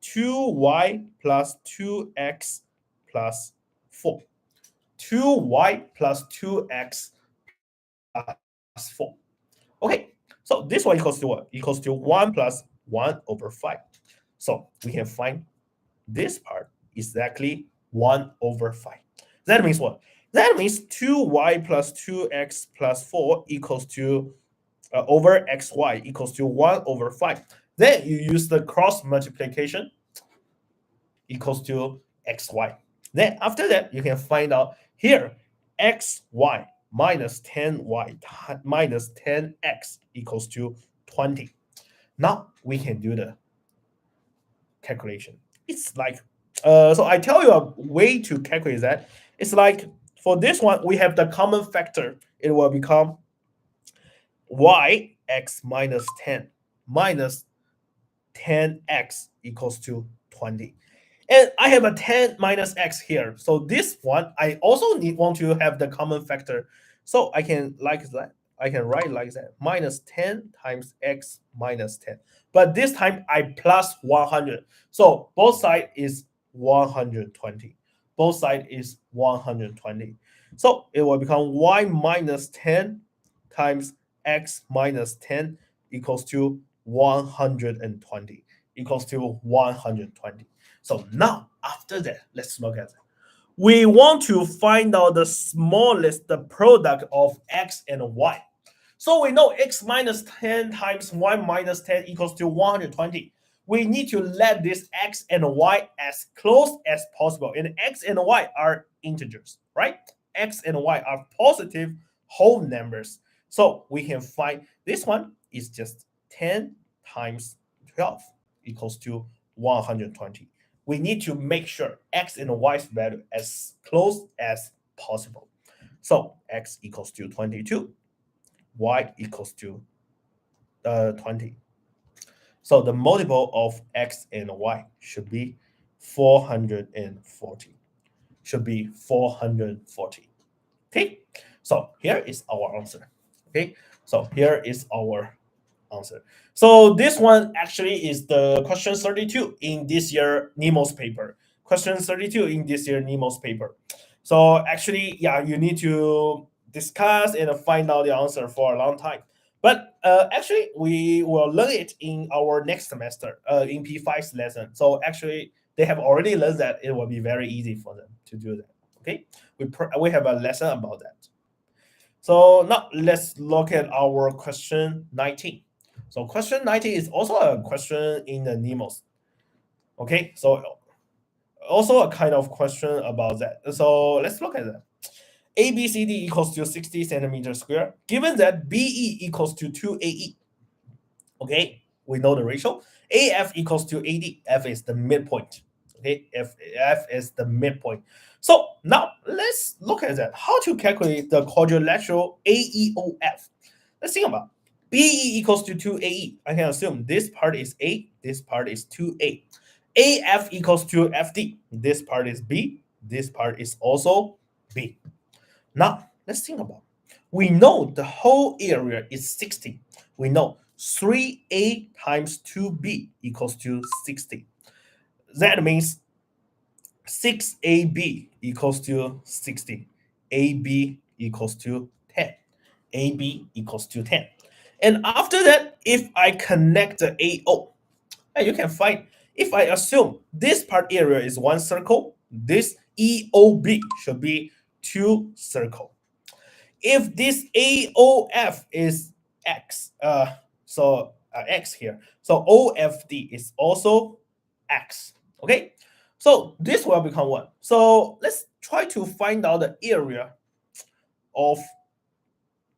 2y plus 2x plus 4. 2y plus 2x plus 4. Okay, so this one equals to what? Equals to 1 plus 1 over 5. So we can find this part is exactly 1 over 5. That means what? That means 2y plus 2x plus 4 equals to over xy equals to 1 over 5. Then you use the cross multiplication equals to xy. Then after that, you can find out here xy minus 10y minus 10x equals to 20. Now we can do the calculation. It's like, so I tell you a way to calculate that. It's like for this one, we have the common factor. It will become y x minus 10 minus 10x equals to 20. And I have a 10 minus x here. So this one, I also want to have the common factor. So I can like that. I can write like that. Minus 10 times x minus 10. But this time I plus 100. So both side is 120. Both side is 120. So it will become y minus 10 times x minus 10 equals to 120 equals to 120. So now after that, let's look at it. We want to find out the smallest the product of x and y. So we know x minus 10 times y minus 10 equals to 120. We need to let this x and y as close as possible. And x and y are integers, right? X and y are positive whole numbers. So we can find this one is just 10 times 12 equals to 120. We need to make sure x and y's value as close as possible. So x equals to 22, y equals to 20. So the multiple of x and y should be 440. Should be 440. Okay, so here is our answer. Okay, so here is our answer. So this one actually is the question 32 in this year NEMO's paper. Question 32 in this year NEMO's paper. So actually, yeah, you need to discuss and find out the answer for a long time. But actually, we will learn it in our next semester in P5's lesson. So actually, they have already learned that. It will be very easy for them to do that. Okay, we have a lesson about that. So now let's look at our question 19. So question 19 is also a question in the NEMOS. Okay, so also a kind of question about that. So let's look at that. ABCD equals to 60 centimeters square. Given that BE equals to 2AE. Okay, we know the ratio. AF equals to AD. F is the midpoint. Okay, if F is the midpoint. So now let's look at that. How to calculate the quadrilateral AEOF? Let's think about BE equals to 2AE. I can assume this part is A, this part is 2A. AF equals to FD. This part is B, this part is also B. Now, let's think about. We know the whole area is 60. We know 3A times 2B equals to 60. That means 6AB equals to 60. AB equals to 10. AB equals to 10. And after that, if I connect the AO, and you can find, if I assume this part area is one circle, this EOB should be two circle. If this AOF is X, X here, so OFD is also X. Okay, so this will become what? So let's try to find out the area of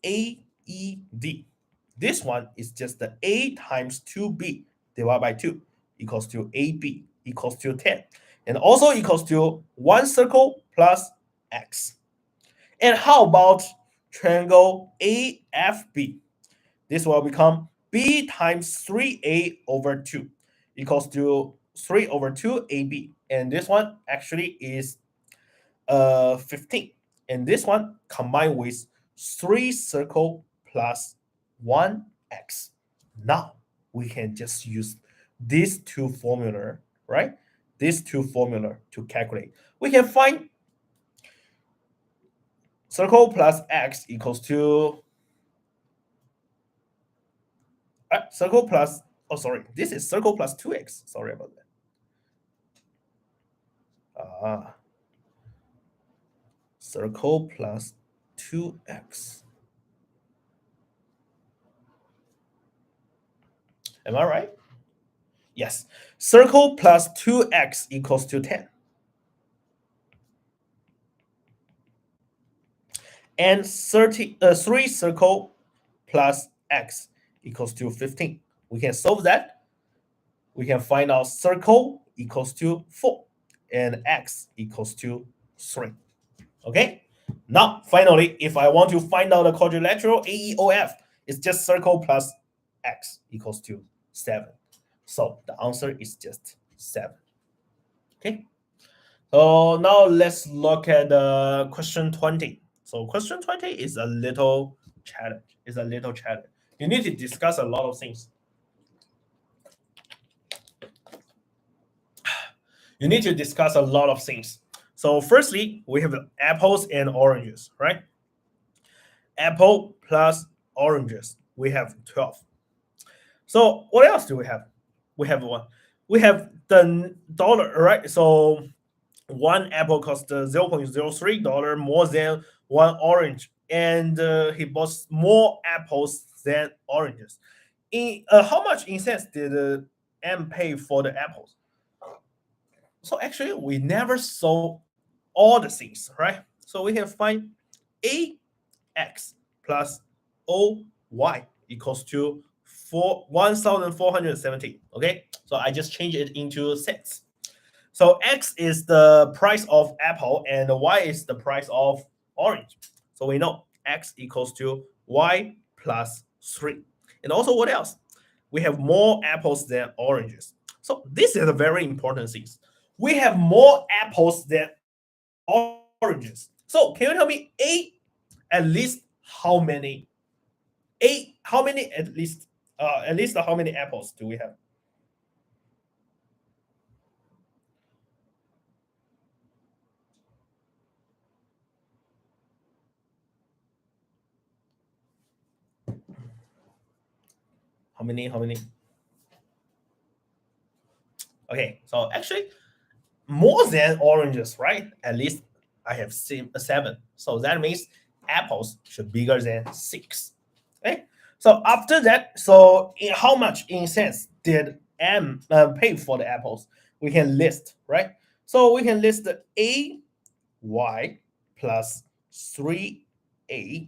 AED. This one is just the A times 2B divided by 2 equals to AB equals to 10. And also equals to one circle plus X. And how about triangle AFB? This will become B times 3A over 2 equals to 3 over 2 AB. And this one actually is 15. And this one combined with 3 circle plus 1x. Now we can just use these two formula, right? These two formula to calculate. We can find circle plus x equals to circle plus, oh sorry, this is circle plus 2x. Sorry about that. Circle plus 2x. Am I right? Yes. Circle plus 2x equals to 10. And 3 circle plus x equals to 15. We can solve that. We can find out circle equals to 4 and x equals to 3. Okay? Now, finally, if I want to find out the quadrilateral AEOF, it's just circle plus x equals to 7. So the answer is just 7. Okay? So now let's look at question 20. So question 20 is a little challenge. You need to discuss a lot of things. So firstly, we have apples and oranges, right? Apple plus oranges, we have 12. So what else do we have? We have one. We have the dollar, right? So one apple costs $0.03 more than one orange, and he bought more apples than oranges. In how much in cents did M pay for the apples? So actually, we never saw all the things, right? So we can find AX plus OY equals to 1,470. Okay, so I just change it into cents. So X is the price of apple and Y is the price of orange. So we know X equals to Y plus 3. And also what else? We have more apples than oranges. So this is a very important thing. We have more apples than oranges. So can you tell me at least how many? How many at least how many apples do we have? How many? Okay, so actually more than oranges, right? At least I have 7. So that means apples should be bigger than 6. Okay. So after that, so in how much in cents did M pay for the apples? We can list, right? So we can list the AY plus 3A.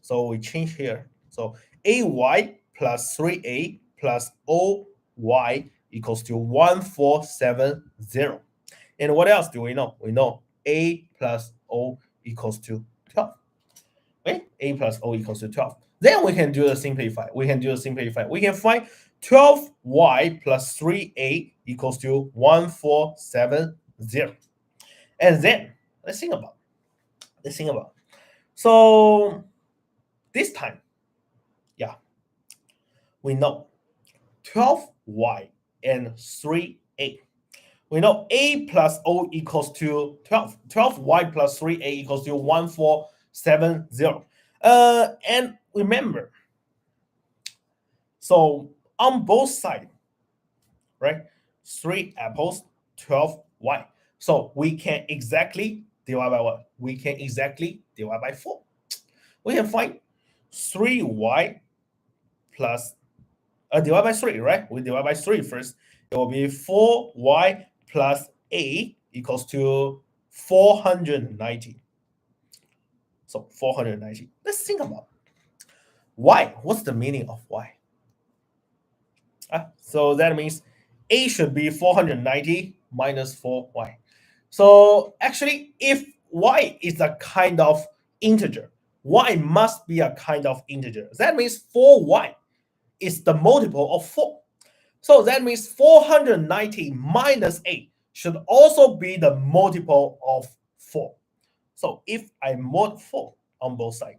So we change here. So AY plus 3A plus OY equals to 1470. And what else do we know? We know A plus O equals to 12. Okay, A plus O equals to 12. Then we can do the simplify. We can find 12y plus 3a equals to 1470. And then let's think about. So this time, yeah, we know 12y and 3a. We know A plus O equals to 12. 12y plus 3a equals to 1470. And remember, so on both sides, right? 3 apples, 12y. So we can exactly divide by what? We can exactly divide by 4. We can find 3y plus divide by 3, right? We divide by 3 first. It will be 4y plus a equals to 490. So 490. Let's think about y. What's the meaning of y? So that means a should be 490 minus 4y. So actually, if y is a kind of integer, y must be a kind of integer. That means 4y is the multiple of 4. So that means 490 minus 8 should also be the multiple of 4. So if I mod 4 on both sides,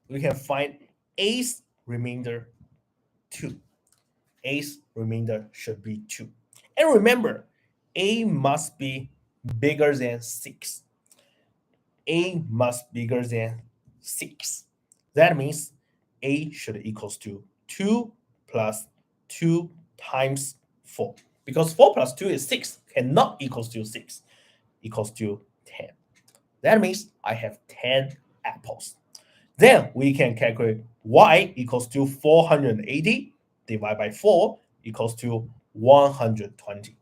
we can find a's remainder 2. A's remainder should be 2. And remember, a must be bigger than 6. A must be bigger than 6. That means a should equals to 2 plus 2 times 4. Because 4 plus 2 is 6, cannot equals to 6, equals to 10. That means I have 10 apples. Then we can calculate y equals to 480 divided by 4 equals to 120.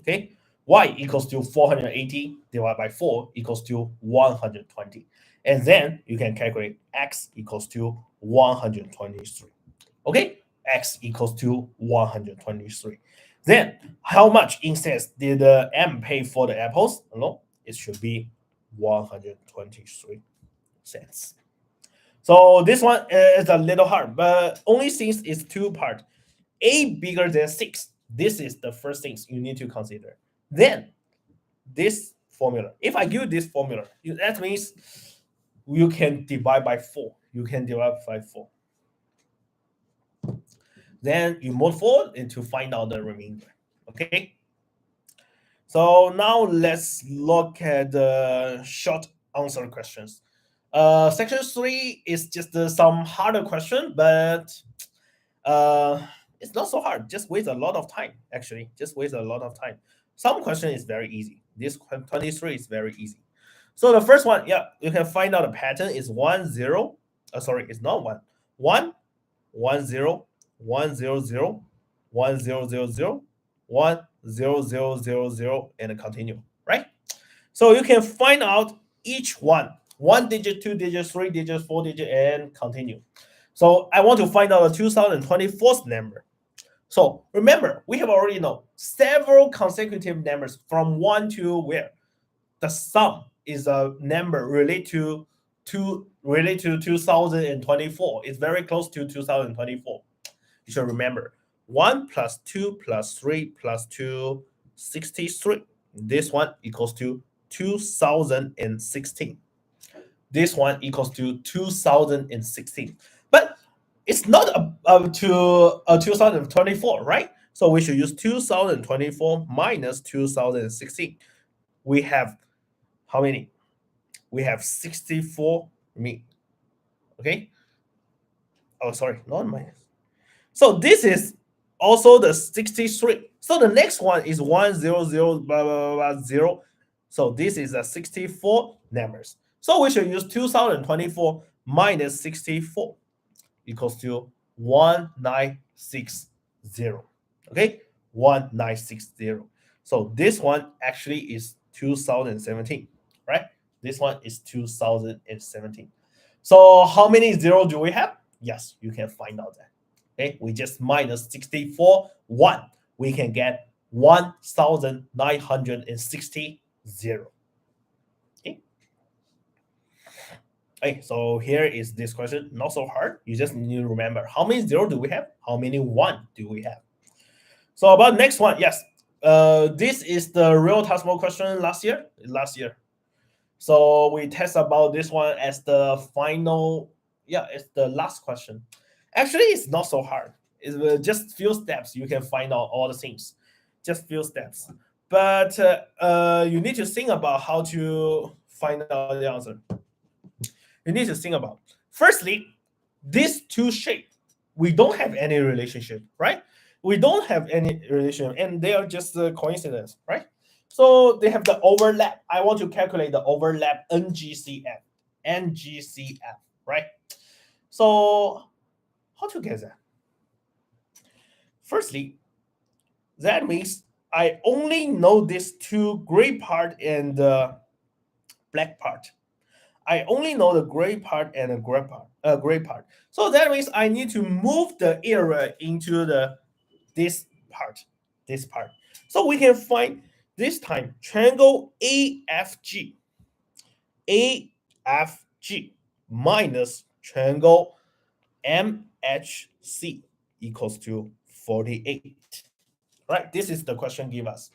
Okay, y equals to 480 divided by 4 equals to 120. And then you can calculate x equals to 123. Okay, x equals to 123. Then how much in cents did M pay for the apples? No, it should be 123 cents. So this one is a little hard, but only since it's two part. A bigger than 6. This is the first things you need to consider. Then this formula. If I give this formula, that means you can divide by 4. You can divide by 4. Then you mod 4 and to find out the remainder. Okay. So now let's look at the short answer questions. Section 3 is just some harder question, but it's not so hard. Just waste a lot of time. Actually, just waste a lot of time. Some question is very easy. This 23 is very easy. So the first one, yeah, you can find out the pattern is 1 0. Sorry, it's not 1. 1 1 0 1 0 0 1 0 0 0 1 0 0 0 0 and continue, right? So you can find out each one digit, 2 digits, 3 digits, 4 digit, and continue. So I want to find out the 2024 number. So remember, we have already know several consecutive numbers from 1 to where the sum is a number related to 2024. It's very close to 2024. You should remember 1 plus 2 plus 3 plus 2, 63. This one equals to 2016. This one equals to 2016. But it's not up to 2024, right? So we should use 2024 minus 2016. We have how many? We have 64 me. Okay. Oh, sorry, not minus. So this is also the 63. So the next one is 1 0 0 blah, blah, blah, 0. So this is a 64 numbers. So we should use 2024 minus 64 equals to 1960. Okay, 1960. So this one actually is 2017, right? This one is 2017. So how many zero do we have? Yes, you can find out that. Okay, we just minus 64, 1. We can get 1,960, 0. Okay. Okay, so here is this question, not so hard. You just need to remember how many 0 do we have? How many 1 do we have? So about next one, yes. This is the real TASMO question last year. So we test about this one as the final. Yeah, it's the last question. Actually, it's not so hard. It's just few steps. You can find out all the things. Just few steps. But you need to think about how to find out the answer. You need to think about. Firstly, these two shapes, we don't have any relationship, right? We don't have any relationship, and they are just a coincidence, right? So they have the overlap. I want to calculate the overlap NGCF, right? So how to get that? Firstly, that means I only know this two gray part and the black part. I only know the gray part and the gray part. So that means I need to move the area into the this part, this part. So we can find this time triangle AFG minus triangle MHC equals to 48. Right? This is the question give us.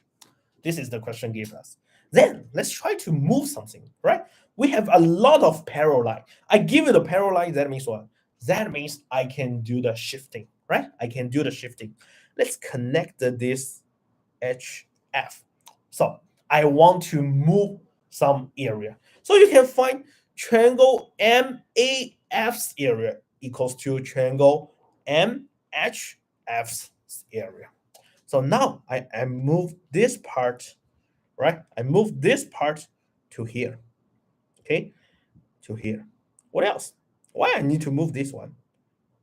This is the question give us. Then let's try to move something, right? We have a lot of parallel line. I give you the parallel line, that means what? That means I can do the shifting, right? I can do the shifting. Let's connect this HF. So I want to move some area. So you can find triangle MAF's area equals to triangle MHF's area. So now I move this part, right? I move this part to here, okay? To here. What else? Why I need to move this one?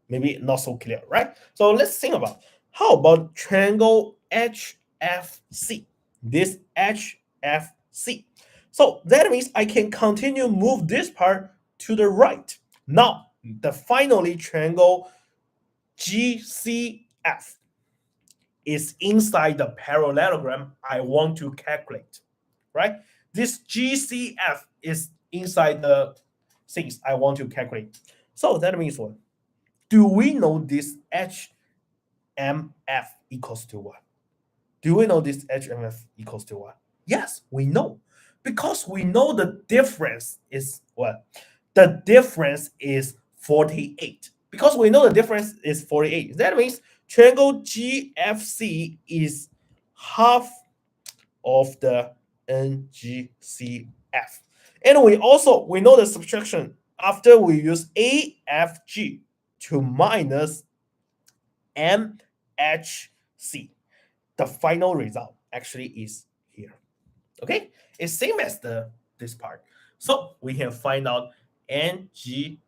Maybe not so clear, right? So let's think about how about triangle HFC? This HFC. So that means I can continue move this part to the right. Now, the finally triangle GCF is inside the parallelogram I want to calculate, right? This GCF is inside the things I want to calculate. So that means what? Do we know this HMF equals to what? Do we know this HMF equals to what? Yes, we know. Because we know the difference is what? The difference is 48. Because we know the difference is 48. That means triangle GFC is half of the NGCF. And we know the subtraction after we use AFG to minus MHC. The final result actually is here. Okay, it's same as this part. So we can find out NGCF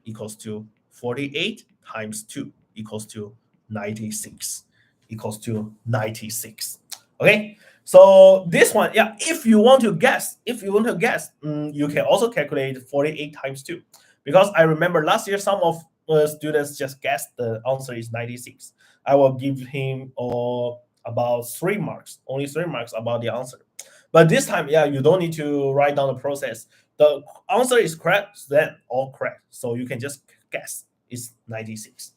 equals to 48 times 2 equals to 96. Equals to 96. Okay, so this one, yeah, if you want to guess, you can also calculate 48 times 2. Because I remember last year some of students just guessed the answer is 96. I will give him about 3 marks, only 3 marks about the answer. But this time, yeah, you don't need to write down the process. The answer is correct, then all correct. So you can just guess it's 96.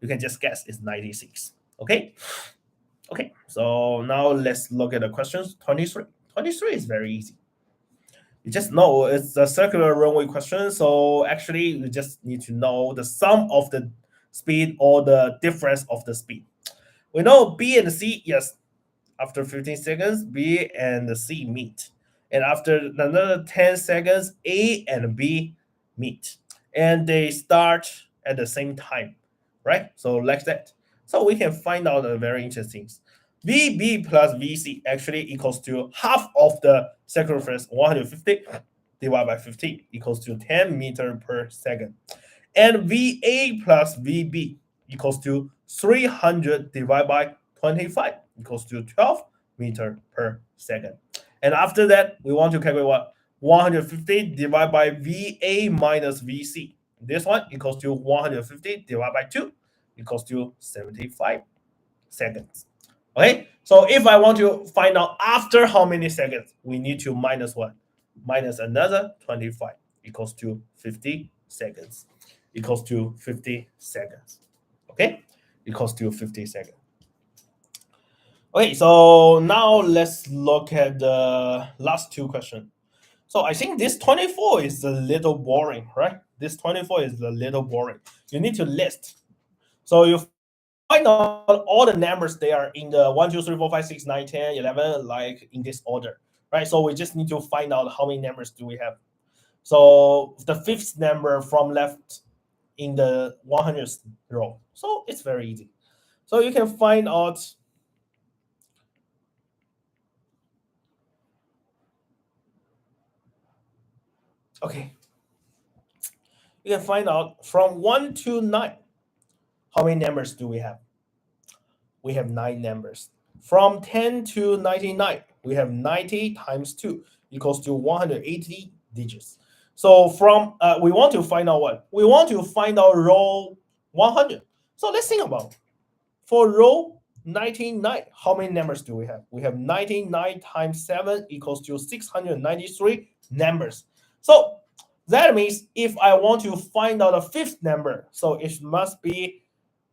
You can just guess it's 96. Okay? Okay, so now let's look at the questions. 23. 23 is very easy. You just know it's a circular runway question. So actually, you just need to know the sum of the speed or the difference of the speed. We know B and C, yes. After 15 seconds, B and C meet. And after another 10 seconds, A and B meet. And they start at the same time, right? So like that. So we can find out the very interesting things. VB plus VC actually equals to half of the circumference, 150 divided by 15 equals to 10 meter per second. And VA plus VB equals to 300 divided by 25 equals to 12 meter per second. And after that, we want to calculate what? 150 divided by VA minus VC. This one equals to 150 divided by 2 equals to 75 seconds. Okay, so if I want to find out after how many seconds, we need to minus what? Minus another 25 equals to 50 seconds. Equals to 50 seconds. Okay, equals to 50 seconds. Okay, so now let's look at the last two questions. So I think this 24 is a little boring, right? This 24 is a little boring. You need to list. So you find out all the numbers they are in the 1, 2, 3, 4, 5, 6, 9, 10, 11, like in this order, right? So we just need to find out how many numbers do we have. So the fifth number from left in the 100th row. So it's very easy. So you can find out. Okay. You can find out from 1 to 9. How many numbers do we have? We have 9 numbers. From 10 to 99, we have 90 times 2 equals to 180 digits. So from we want to find out what? We want to find out row 100. So let's think about it. For row 99, how many numbers do we have? We have 99 times 7 equals to 693 numbers. So that means if I want to find out a fifth number, so it must be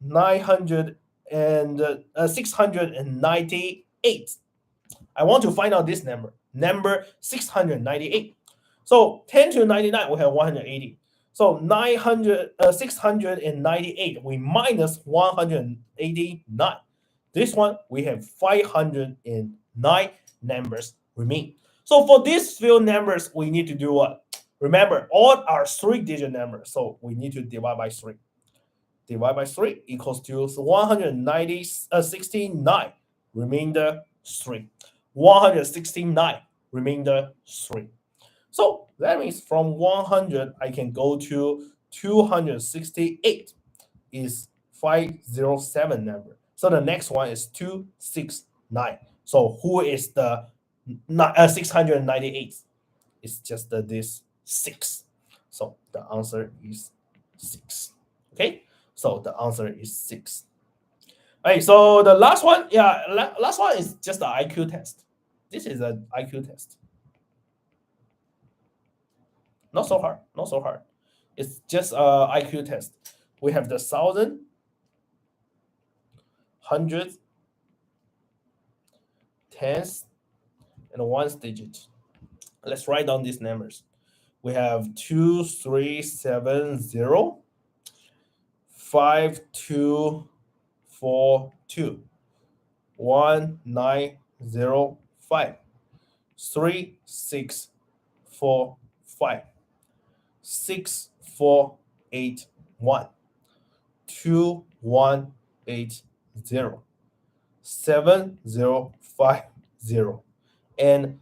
900 and 698. I want to find out this number 698. So 10 to 99, we have 180. So 698, we minus 189. This one, we have 509 numbers remain. So for these few numbers, we need to do what? Remember, all are 3-digit numbers, so we need to divide by 3. Divide by 3 equals to 169, remainder 3. 169, remainder 3. So that means from 100, I can go to 268 is 507 number. So the next one is 269. So who is the 698? It's just this 6. So the answer is 6. Okay, so the answer is 6. All right, so the last one, last one is just the IQ test. This is an IQ test. Not so hard, not so hard. It's just a IQ test. We have the 1,000, 100, tens, and ones digit. Let's write down these numbers. We have 2370, 5242, 1905, 3645, 6481, 2180, 7050, and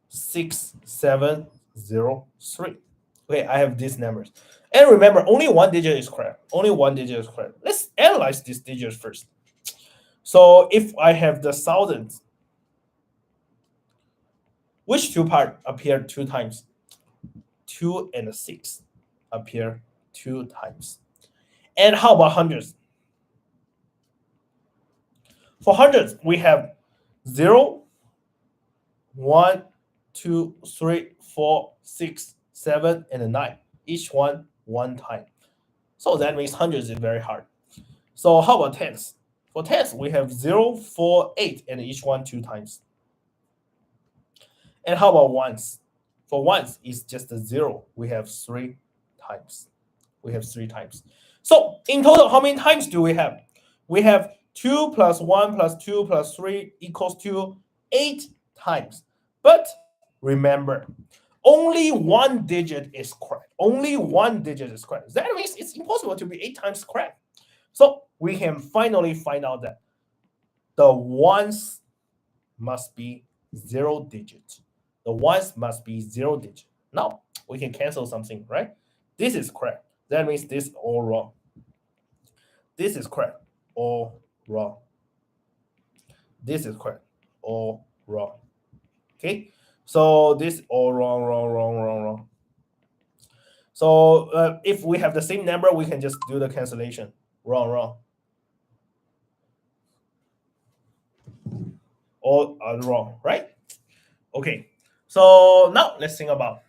6703. Okay, I have these numbers. And remember, only one digit is correct. Only one digit is correct. Let's analyze these digits first. So if I have the thousands, which two parts appear 2 times? 2 and 6 appear 2 times. And how about hundreds? For hundreds, we have 0, 1, 2, 3, 4, 6, 7, and 9. Each one time. So that means hundreds is very hard. So how about tens? For tens, we have 0, 4, 8, and each one 2 times. And how about ones? For ones, it's just a 0. We have 3 times. We have 3 times. So in total, how many times do we have? We have 2 plus 1 plus 2 plus 3 equals to 8 times. But remember, only one digit is correct. Only one digit is correct. That means it's impossible to be 8 times correct. So we can finally find out that the ones must be 0 digit. The ones must be 0 digit. Now we can cancel something, right? This is correct. That means this is all wrong. This is correct. All wrong. This is correct. All wrong. Okay. So this all wrong, wrong, wrong, wrong, wrong. So if we have the same number, we can just do the cancellation. Wrong. All are wrong, right? Okay. So now let's think about.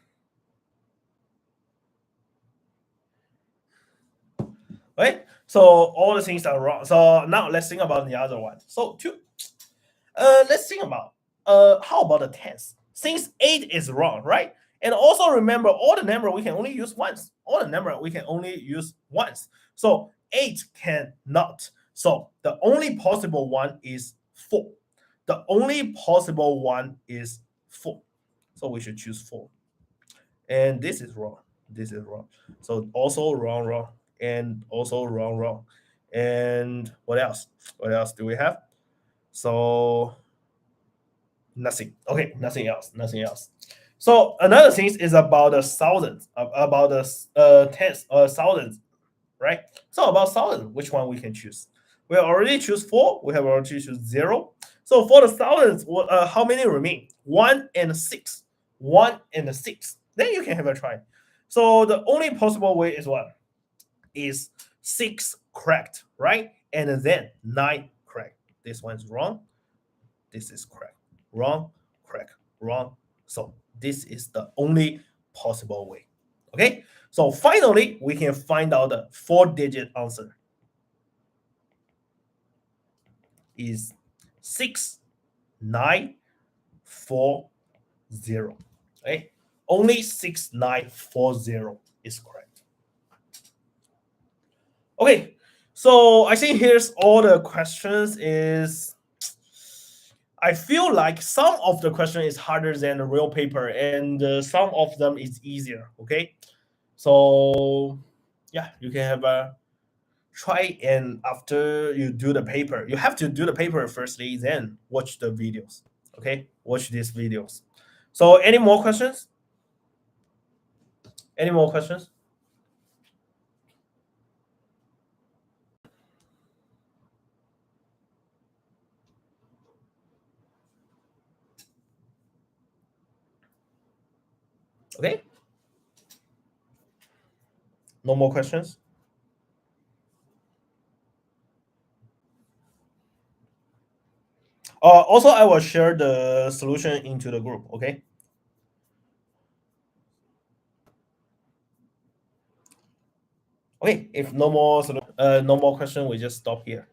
Right? So all the things are wrong. So now let's think about the other one. So two. Let's think about how about the tens? Since 8 is wrong, right? And also remember all the number we can only use once. All the number we can only use once. So 8 cannot. So the only possible one is 4. The only possible one is 4. So we should choose 4. And this is wrong. This is wrong. So also wrong, and also wrong. And what else? What else do we have? So nothing. Okay, nothing else. So another thing is about the thousands, about the tens, thousands, right? So about thousand, which one we can choose? We already choose 4. We have already choose 0. So for the thousands, how many remain? 1 and 6. 1 and 6. Then you can have a try. So the only possible way is what? Is 6 correct, right? And then 9 correct. This one's wrong. This is correct. Wrong, correct, wrong. So this is the only possible way. Okay, so finally we can find out the 4-digit answer is 6940. Okay, only 6940 is correct. Okay, so I think here's all the questions. Is I feel like some of the question is harder than the real paper, and some of them is easier. Okay, so yeah, you can have a try, and after you do the paper, you have to do the paper firstly, then watch the videos. Okay, watch these videos. So, any more questions? Any more questions? Okay, no more questions. Also, I will share the solution into the group. Okay. Okay. If no more no more question, we just stop here.